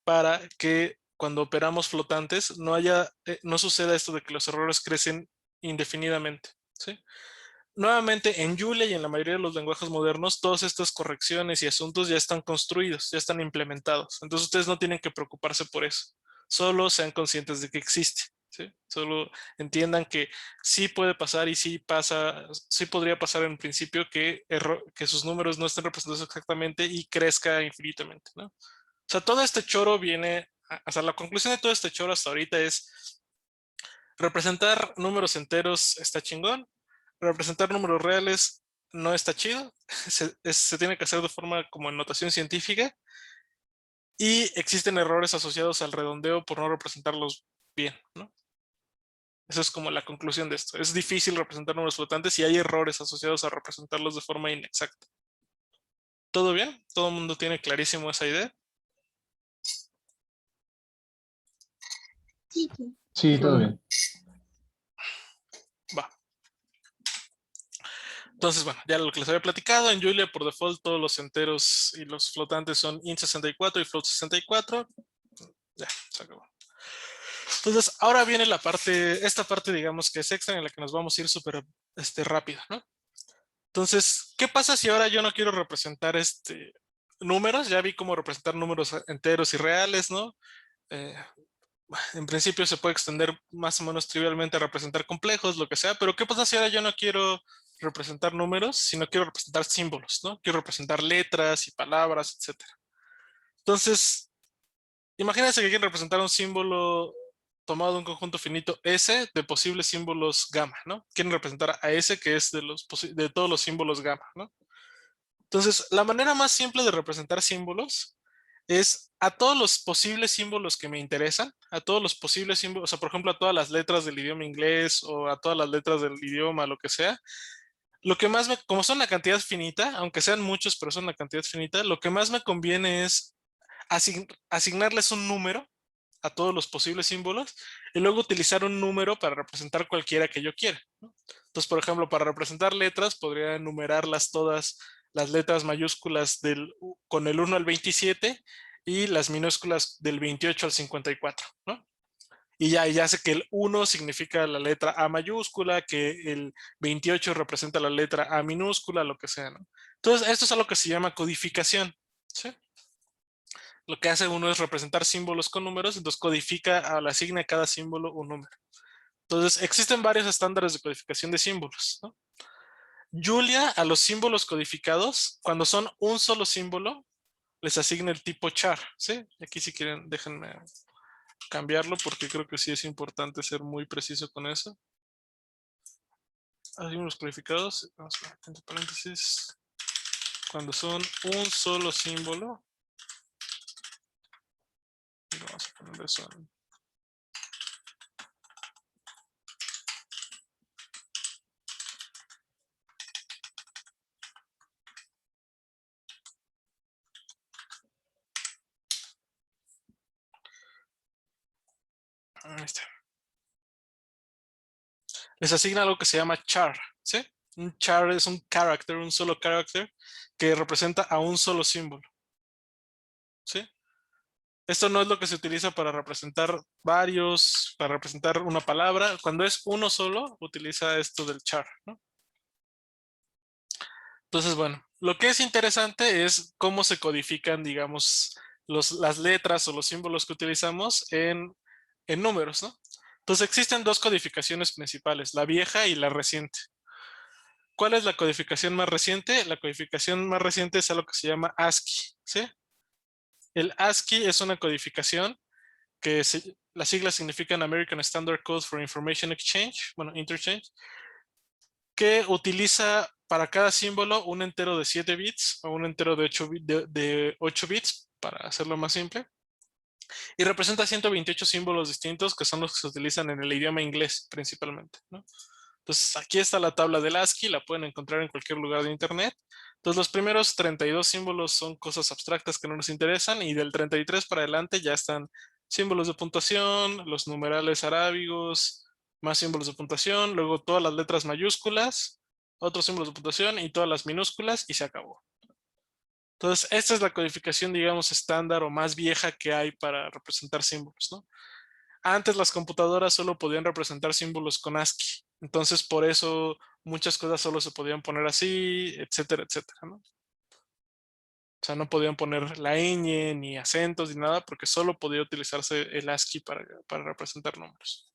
para que cuando operamos flotantes no suceda esto de que los errores crecen indefinidamente, ¿sí? Nuevamente, en Julia y en la mayoría de los lenguajes modernos, todas estas correcciones y asuntos ya están construidos, ya están implementados. Entonces ustedes no tienen que preocuparse por eso. Solo sean conscientes de que existe, ¿sí? Solo entiendan que sí puede pasar y sí pasa, sí podría pasar en principio que sus números no estén representados exactamente y crezca infinitamente, ¿no? O sea, todo este choro viene, o sea, la conclusión de todo este choro hasta ahorita es representar números enteros está chingón. Representar números reales no está chido. Se tiene que hacer de forma como en notación científica. Y existen errores asociados al redondeo por no representarlos bien, ¿no? Esa es como la conclusión de esto. Es difícil representar números flotantes y hay errores asociados a representarlos de forma inexacta. ¿Todo bien? ¿Todo el mundo tiene clarísimo esa idea? Sí, sí. Sí, todo bien. Va. Entonces, bueno, ya lo que les había platicado, en Julia por default todos los enteros y los flotantes son int64 y float64. Ya, se acabó. Entonces, ahora viene esta parte digamos que es extra en la que nos vamos a ir súper rápido, ¿no? Entonces, ¿qué pasa si ahora yo no quiero representar números? Ya vi cómo representar números enteros y reales, ¿no? Eh, en principio se puede extender más o menos trivialmente a representar complejos, lo que sea, pero ¿qué pasa si ahora yo no quiero representar números, sino quiero representar símbolos, ¿no? Quiero representar letras y palabras, etcétera. Entonces, imagínense que quieren representar un símbolo tomado de un conjunto finito S de posibles símbolos gamma, ¿no? Quieren representar a S que es de todos los símbolos gamma, ¿no? Entonces, la manera más simple de representar símbolos es a todos los posibles símbolos que me interesan, a todos los posibles símbolos, o sea, por ejemplo, a todas las letras del idioma inglés o a todas las letras del idioma, lo que sea. Lo que más como son una cantidad finita, aunque sean muchos, pero son una cantidad finita, lo que más me conviene es asignarles un número a todos los posibles símbolos y luego utilizar un número para representar cualquiera que yo quiera, ¿no? Entonces, por ejemplo, para representar letras, podría enumerarlas todas las letras mayúsculas con el 1 al 27 y las minúsculas del 28 al 54, ¿no? Y ya sé que el 1 significa la letra A mayúscula, que el 28 representa la letra A minúscula, lo que sea, ¿no? Entonces, esto es algo que se llama codificación, ¿sí? Lo que hace uno es representar símbolos con números, entonces codifica, le asigna a cada símbolo un número. Entonces, existen varios estándares de codificación de símbolos, ¿no? Julia, a los símbolos codificados, cuando son un solo símbolo, les asigna el tipo char, ¿sí? Aquí si quieren, déjenme cambiarlo porque creo que sí es importante ser muy preciso con eso. A símbolos codificados, vamos a ver, entre paréntesis, cuando son un solo símbolo, vamos a poner eso en ahí está. Les asigna algo que se llama char, ¿sí? Un char es un character, un solo character que representa a un solo símbolo, ¿sí? Esto no es lo que se utiliza para representar para representar una palabra. Cuando es uno solo, utiliza esto del char, ¿no? Entonces, bueno, lo que es interesante es cómo se codifican, digamos, las letras o los símbolos que utilizamos en números, ¿no? Entonces existen dos codificaciones principales, la vieja y la reciente. ¿Cuál es la codificación más reciente? La codificación más reciente es algo que se llama ASCII, ¿sí? El ASCII es una codificación que las siglas significan American Standard Code for Information Exchange, bueno, Interchange, que utiliza para cada símbolo un entero de 7 bits o un entero de 8 bits, para hacerlo más simple, y representa 128 símbolos distintos que son los que se utilizan en el idioma inglés principalmente, ¿no? Entonces, aquí está la tabla del ASCII, la pueden encontrar en cualquier lugar de internet. Entonces, los primeros 32 símbolos son cosas abstractas que no nos interesan y del 33 para adelante ya están símbolos de puntuación, los numerales arábigos, más símbolos de puntuación, luego todas las letras mayúsculas, otros símbolos de puntuación y todas las minúsculas y se acabó. Entonces, esta es la codificación, digamos, estándar o más vieja que hay para representar símbolos, ¿no? Antes las computadoras solo podían representar símbolos con ASCII. Entonces, por eso muchas cosas solo se podían poner así, etcétera, etcétera, ¿no? O sea, no podían poner la ñ, ni acentos, ni nada, porque solo podía utilizarse el ASCII para representar números.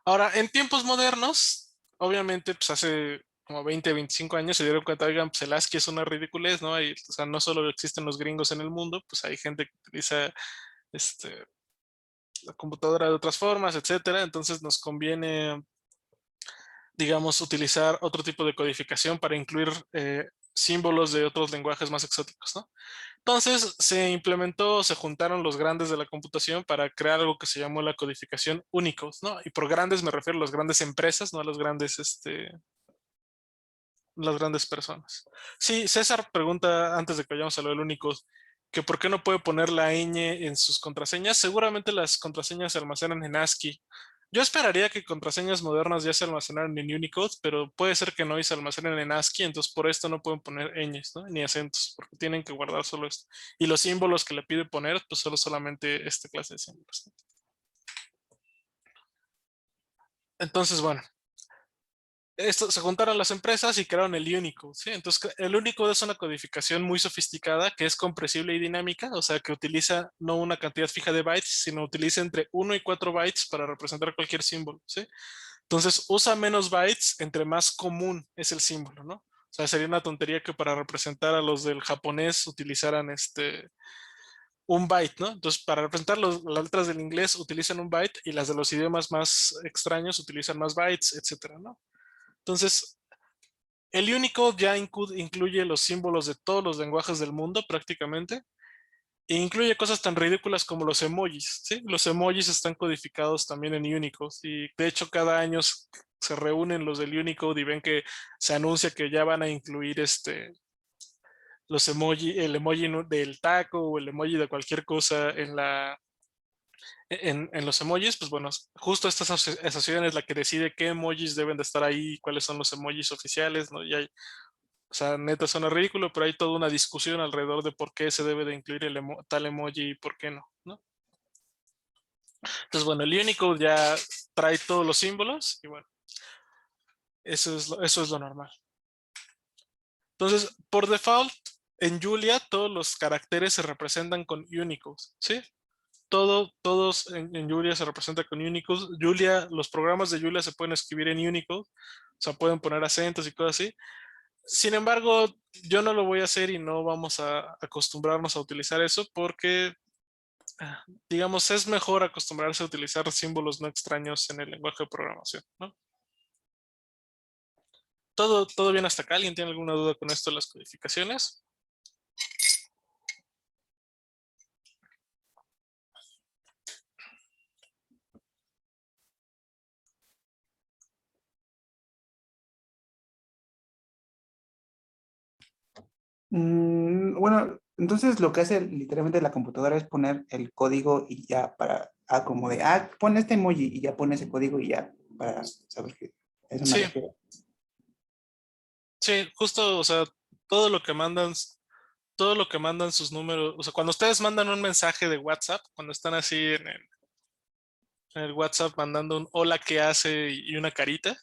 Ahora, en tiempos modernos, obviamente, pues hace como 20, 25 años se dieron cuenta, oigan, pues el ASCII es una ridiculez, ¿no? O sea, no solo existen los gringos en el mundo, pues hay gente que utiliza la computadora de otras formas, etcétera. Entonces nos conviene, digamos, utilizar otro tipo de codificación para incluir símbolos de otros lenguajes más exóticos, ¿no? Entonces se juntaron los grandes de la computación para crear algo que se llamó la codificación Unicode, ¿no? Y por grandes me refiero a las grandes empresas, no a los grandes, las grandes personas. Sí, César pregunta antes de que vayamos a lo del Unicode, que por qué no puede poner la ñ en sus contraseñas. Seguramente las contraseñas se almacenan en ASCII. Yo esperaría que contraseñas modernas ya se almacenaran en Unicode, pero puede ser que no y se almacenen en ASCII, entonces por esto no pueden poner ñes, ¿no? Ni acentos, porque tienen que guardar solo esto. Y los símbolos que le pide poner, pues solamente esta clase de símbolos, ¿no? Entonces, bueno, esto, se juntaron las empresas y crearon el Unicode, ¿sí? Entonces, el Unicode es una codificación muy sofisticada que es compresible y dinámica, o sea, que utiliza no una cantidad fija de bytes, sino utiliza entre 1 y 4 bytes para representar cualquier símbolo, ¿sí? Entonces, usa menos bytes entre más común es el símbolo, ¿no? O sea, sería una tontería que para representar a los del japonés utilizaran un byte, ¿no? Entonces, para representar las letras del inglés utilizan un byte y las de los idiomas más extraños utilizan más bytes, etcétera, ¿no? Entonces, el Unicode ya incluye los símbolos de todos los lenguajes del mundo prácticamente e incluye cosas tan ridículas como los emojis, ¿sí? Los emojis están codificados también en Unicode y de hecho cada año se reúnen los del Unicode y ven que se anuncia que ya van a incluir los emoji, el emoji del taco o el emoji de cualquier cosa en los emojis. Pues bueno, justo esta asociación es la que decide qué emojis deben de estar ahí, cuáles son los emojis oficiales, ¿no? Y hay, o sea, neta suena ridículo, pero hay toda una discusión alrededor de por qué se debe de incluir tal emoji y por qué no, ¿no? Entonces, bueno, el Unicode ya trae todos los símbolos y bueno, eso es lo normal. Entonces, por default, en Julia todos los caracteres se representan con Unicode, ¿sí? Todos en Julia se representa con Unicode. Julia, los programas de Julia se pueden escribir en Unicode, o sea, pueden poner acentos y cosas así. Sin embargo, yo no lo voy a hacer y no vamos a acostumbrarnos a utilizar eso porque, digamos, es mejor acostumbrarse a utilizar símbolos no extraños en el lenguaje de programación, ¿no? Todo bien hasta acá. ¿Alguien tiene alguna duda con esto de las codificaciones? Bueno, entonces lo que hace literalmente la computadora es poner el código y ya para, como de, pon este emoji y ya pone ese código y ya para saber que es una Sí, refiero. sí, justo, o sea, todo lo que mandan, todo lo que mandan sus números, o sea, cuando ustedes mandan un mensaje de WhatsApp, cuando están así en el WhatsApp mandando un hola, ¿qué hace? Y una carita,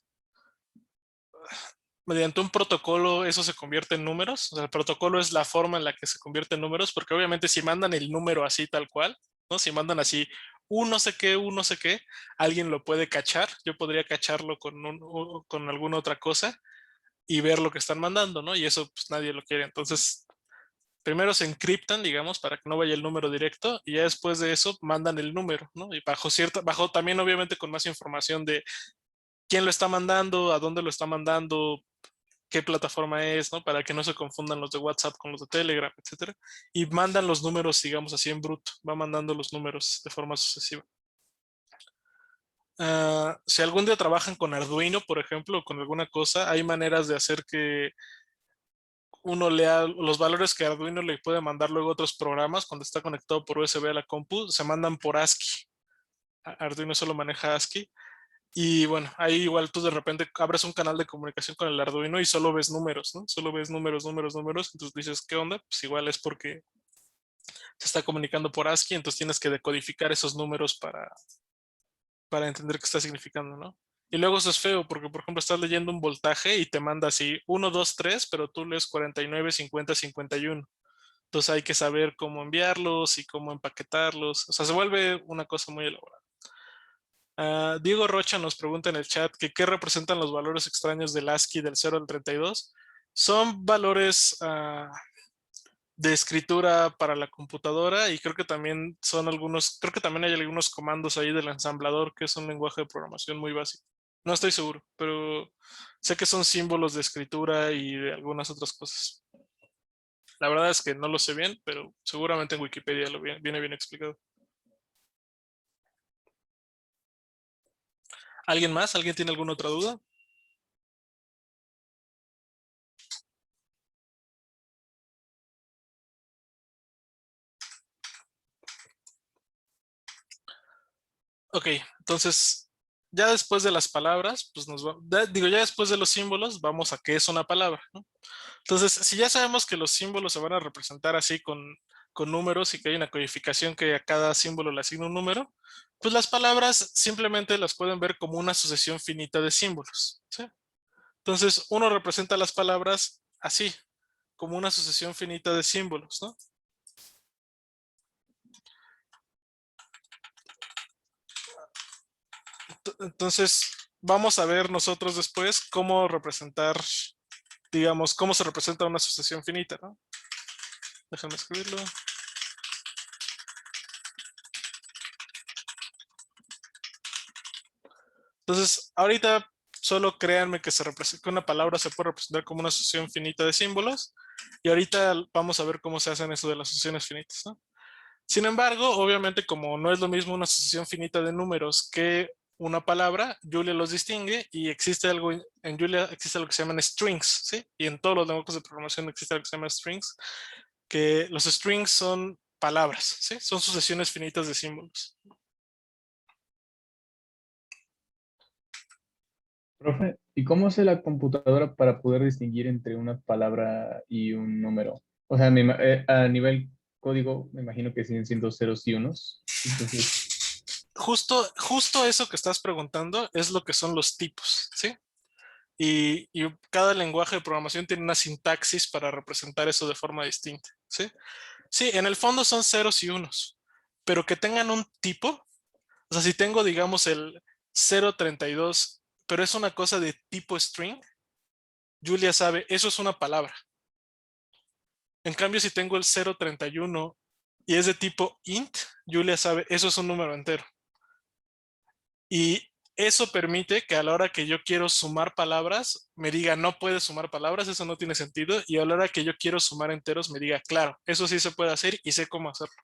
mediante un protocolo eso se convierte en números. O sea, el protocolo es la forma en la que se convierte en números, porque obviamente si mandan el número así tal cual, ¿no? Si mandan así un no sé qué, alguien lo puede cachar. Yo podría cacharlo con alguna otra cosa y ver lo que están mandando, ¿no? Y eso pues nadie lo quiere. Entonces, primero se encriptan, digamos, para que no vaya el número directo y ya después de eso mandan el número, ¿no? Y bajo también obviamente con más información de quién lo está mandando, a dónde lo está mandando, qué plataforma es, ¿no? Para que no se confundan los de WhatsApp con los de Telegram, etcétera. Y mandan los números, digamos así en bruto, va mandando los números de forma sucesiva. Si algún día trabajan con Arduino, por ejemplo, o con alguna cosa, hay maneras de hacer que uno lea los valores que Arduino le puede mandar luego a otros programas cuando está conectado por USB a la compu, se mandan por ASCII. Arduino solo maneja ASCII. Y bueno, ahí igual tú de repente abres un canal de comunicación con el Arduino y solo ves números, ¿no? Solo ves números, números, números. Entonces dices, ¿qué onda? Pues igual es porque se está comunicando por ASCII, entonces tienes que decodificar esos números para entender qué está significando, ¿no? Y luego eso es feo porque, por ejemplo, estás leyendo un voltaje y te manda así 1, 2, 3, pero tú lees 49, 50, 51. Entonces hay que saber cómo enviarlos y cómo empaquetarlos. O sea, se vuelve una cosa muy elaborada. Diego Rocha nos pregunta en el chat que qué representan los valores extraños del ASCII del 0 al 32. Son valores de escritura para la computadora y creo que también son algunos, creo que también hay algunos comandos ahí del ensamblador que es un lenguaje de programación muy básico. No estoy seguro, pero sé que son símbolos de escritura y de algunas otras cosas. La verdad es que no lo sé bien, pero seguramente en Wikipedia viene bien explicado. ¿Alguien más? ¿Alguien tiene alguna otra duda? Ok, entonces, ya después de las palabras, pues ya después de los símbolos, vamos a qué es una palabra, ¿no? Entonces, si ya sabemos que los símbolos se van a representar así con números y que hay una codificación que a cada símbolo le asigna un número, pues las palabras simplemente las pueden ver como una sucesión finita de símbolos, ¿sí? Entonces, uno representa las palabras así, como una sucesión finita de símbolos, ¿no? Entonces, vamos a ver nosotros después cómo representar, digamos, cómo se representa una sucesión finita, ¿no? Déjame escribirlo. Entonces, ahorita solo créanme que que una palabra se puede representar como una sucesión finita de símbolos. Y ahorita vamos a ver cómo se hacen eso de las sucesiones finitas, ¿no? Sin embargo, obviamente, como no es lo mismo una sucesión finita de números que una palabra, Julia los distingue y existe algo, en Julia existe lo que se llaman strings, ¿sí? Y en todos los lenguajes de programación existe lo que se llama strings, que los strings son palabras, ¿sí? Son sucesiones finitas de símbolos. Profe, ¿y cómo hace la computadora para poder distinguir entre una palabra y un número? O sea, a nivel código, me imagino que siguen siendo ceros y unos. Entonces, Justo eso que estás preguntando es lo que son los tipos, ¿sí? Y cada lenguaje de programación tiene una sintaxis para representar eso de forma distinta, ¿sí? Sí, en el fondo son ceros y unos, pero que tengan un tipo, o sea, si tengo, digamos, el 032, pero es una cosa de tipo string, Julia sabe, eso es una palabra. En cambio, si tengo el 031 y es de tipo int, Julia sabe, eso es un número entero. Y eso permite que a la hora que yo quiero sumar palabras, me diga, no puedes sumar palabras, eso no tiene sentido. Y a la hora que yo quiero sumar enteros, me diga, claro, eso sí se puede hacer y sé cómo hacerlo.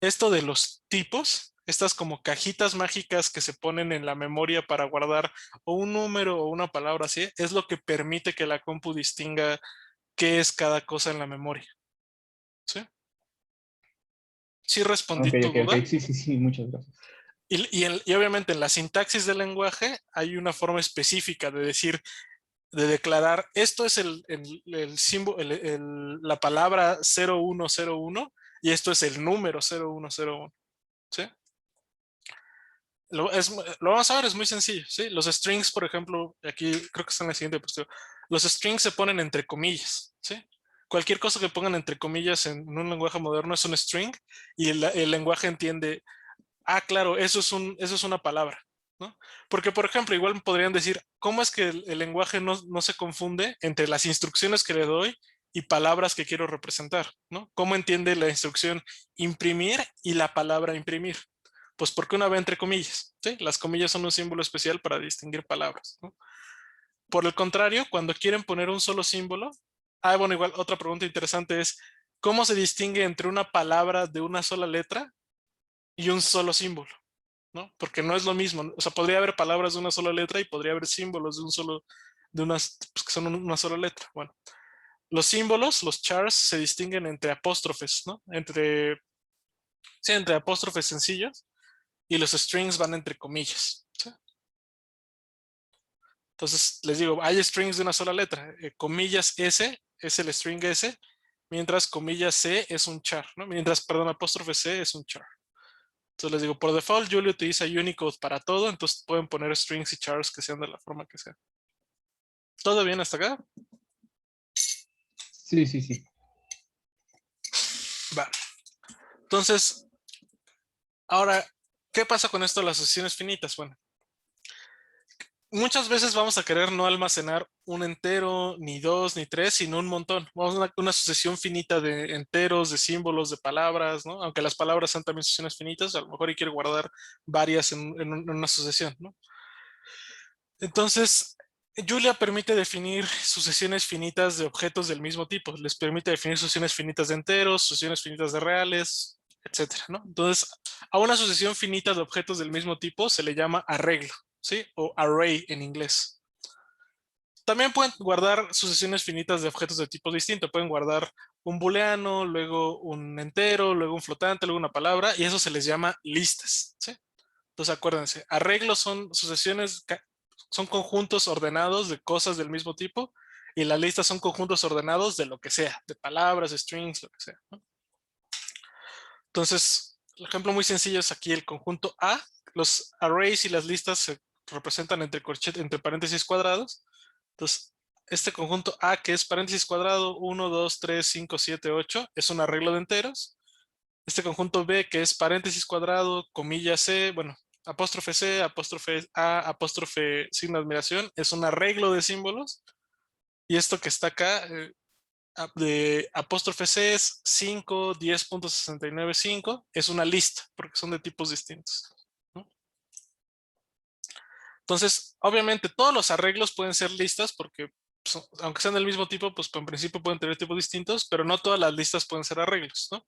Esto de los tipos, estas como cajitas mágicas que se ponen en la memoria para guardar o un número o una palabra así, es lo que permite que la compu distinga qué es cada cosa en la memoria. ¿Sí? ¿Sí respondí ok, tu ok, duda? ok. Sí, sí, sí, muchas gracias. Y obviamente en la sintaxis del lenguaje hay una forma específica de decir, de declarar, esto es el símbolo, la palabra 0101 y esto es el número 0101. ¿Sí? Lo vamos a ver, es muy sencillo, ¿sí? Los strings, por ejemplo, aquí creo que está en la siguiente diapositiva, los strings se ponen entre comillas, ¿sí? Cualquier cosa que pongan entre comillas en un lenguaje moderno es un string y el lenguaje entiende, ah, claro, eso es una palabra, ¿no? Porque, por ejemplo, igual podrían decir, ¿cómo es que el lenguaje no se confunde entre las instrucciones que le doy y palabras que quiero representar, ¿no? ¿Cómo entiende la instrucción imprimir y la palabra imprimir? Pues porque una va entre comillas, ¿sí? Las comillas son un símbolo especial para distinguir palabras, ¿no? Por el contrario, cuando quieren poner un solo símbolo, bueno, igual otra pregunta interesante es, ¿cómo se distingue entre una palabra de una sola letra y un solo símbolo? ¿No? Porque no es lo mismo, o sea, podría haber palabras de una sola letra y podría haber símbolos pues, que son una sola letra. Bueno, los símbolos, los chars, se distinguen entre apóstrofes, ¿no? Sí, entre apóstrofes sencillos y los strings van entre comillas, ¿sí? Entonces, les digo, hay strings de una sola letra. Comillas S es el string S, mientras comillas C es un char, ¿no? Perdón, apóstrofe C es un char. Entonces les digo, por default, Julia utiliza Unicode para todo, entonces pueden poner strings y chars que sean de la forma que sea. ¿Todo bien hasta acá? Sí, sí, sí. Va. Entonces, ahora, ¿qué pasa con esto de las sucesiones finitas? Bueno, muchas veces vamos a querer no almacenar un entero, ni dos, ni tres, sino un montón. Vamos a una sucesión finita de enteros, de símbolos, de palabras, ¿no? Aunque las palabras sean también sucesiones finitas, a lo mejor quiere guardar varias en una sucesión, ¿no? Entonces, Julia permite definir sucesiones finitas de objetos del mismo tipo. Les permite definir sucesiones finitas de enteros, sucesiones finitas de reales, etcétera, ¿no? Entonces, a una sucesión finita de objetos del mismo tipo se le llama arreglo, ¿sí? O array en inglés. También pueden guardar sucesiones finitas de objetos de tipo distinto. Pueden guardar un booleano, luego un entero, luego un flotante, luego una palabra, y eso se les llama listas, ¿sí? Entonces acuérdense, arreglos son sucesiones, son conjuntos ordenados de cosas del mismo tipo, y las listas son conjuntos ordenados de lo que sea, de palabras, strings, lo que sea, ¿no? Entonces, el ejemplo muy sencillo es aquí el conjunto A. Los arrays y las listas se representan entre paréntesis cuadrados. Entonces, este conjunto A, que es paréntesis cuadrado 1, 2, 3, 5, 7, 8, es un arreglo de enteros. Este conjunto B, que es paréntesis cuadrado, comilla C, bueno, apóstrofe C, apóstrofe A, apóstrofe signo de admiración, es un arreglo de símbolos. Y esto que está acá, de apóstrofe C es 5, 10.695, es una lista, porque son de tipos distintos, ¿no? Entonces, obviamente todos los arreglos pueden ser listas, porque aunque sean del mismo tipo, pues en principio pueden tener tipos distintos, pero no todas las listas pueden ser arreglos, ¿no?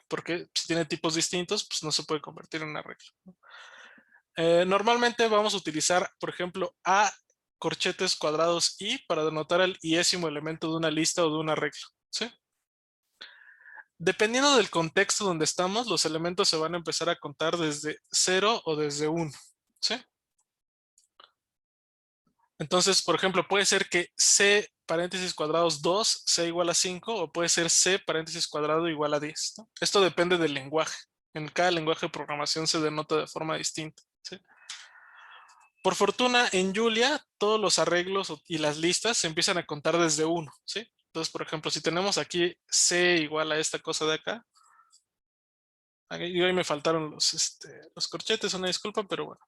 Porque si tiene tipos distintos, pues no se puede convertir en un arreglo, ¿no? Normalmente vamos a utilizar, por ejemplo, A corchetes cuadrados I para denotar el iésimo elemento de una lista o de un arreglo, ¿sí? Dependiendo del contexto donde estamos, los elementos se van a empezar a contar desde 0 o desde 1, ¿sí? Entonces, por ejemplo, puede ser que C paréntesis cuadrados 2 sea igual a 5, o puede ser C paréntesis cuadrado igual a 10, ¿no? Esto depende del lenguaje. En cada lenguaje de programación se denota de forma distinta, ¿sí? Por fortuna, en Julia, todos los arreglos y las listas se empiezan a contar desde 1, ¿sí? Entonces, por ejemplo, si tenemos aquí C igual a esta cosa de acá, y hoy me faltaron los corchetes, una disculpa, pero bueno.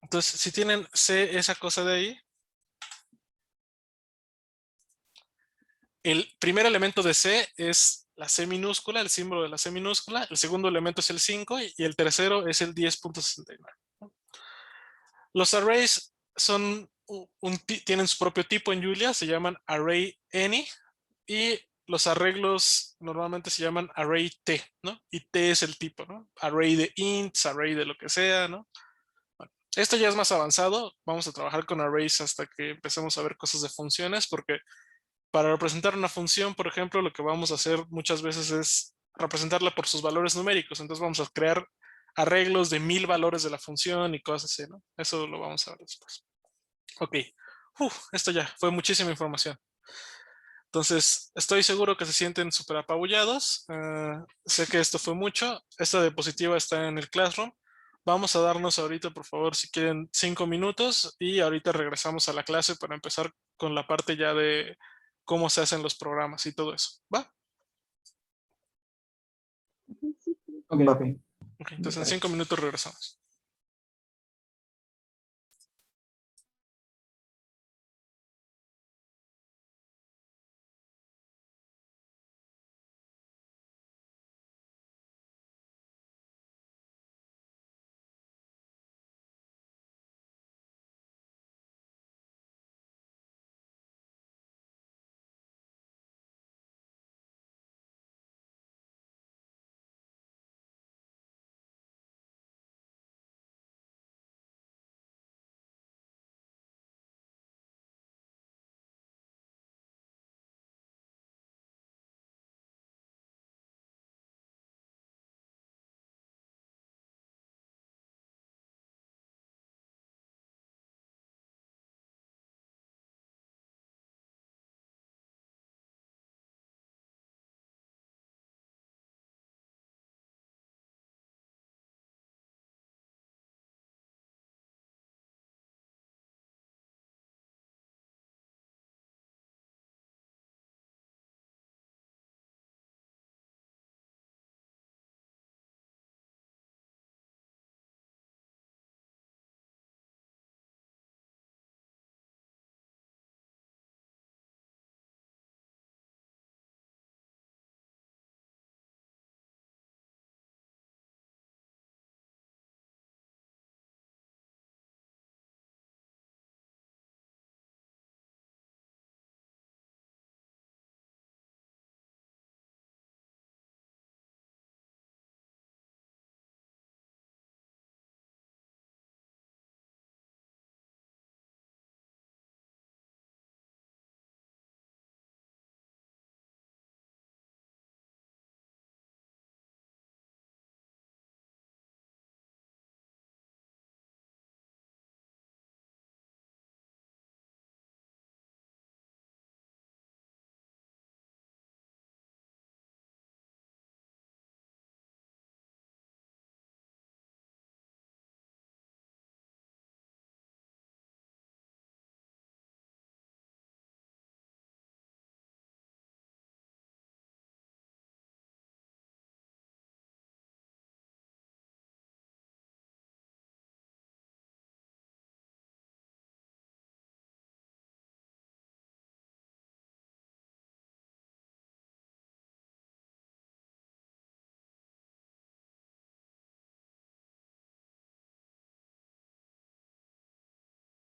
Entonces, si tienen C, esa cosa de ahí, el primer elemento de C es la C minúscula, el símbolo de la C minúscula, el segundo elemento es el 5 y el tercero es el 10.69. Los arrays son tienen su propio tipo en Julia, se llaman array any, y los arreglos normalmente se llaman array T, ¿no? Y T es el tipo, ¿no? Array de ints, array de lo que sea, ¿no? Bueno, esto ya es más avanzado. Vamos a trabajar con arrays hasta que empecemos a ver cosas de funciones, porque para representar una función, por ejemplo, lo que vamos a hacer muchas veces es representarla por sus valores numéricos. Entonces vamos a crear arreglos de 1000 valores de la función y cosas así, ¿no? Eso lo vamos a ver después. Ok. Esto ya fue muchísima información. Entonces, estoy seguro que se sienten súper apabullados. Sé que esto fue mucho. Esta diapositiva está en el Classroom. Vamos a darnos ahorita, por favor, si quieren, 5 minutos y ahorita regresamos a la clase para empezar con la parte ya de cómo se hacen los programas y todo eso. ¿Va? Ok. Ok, entonces en 5 minutos regresamos.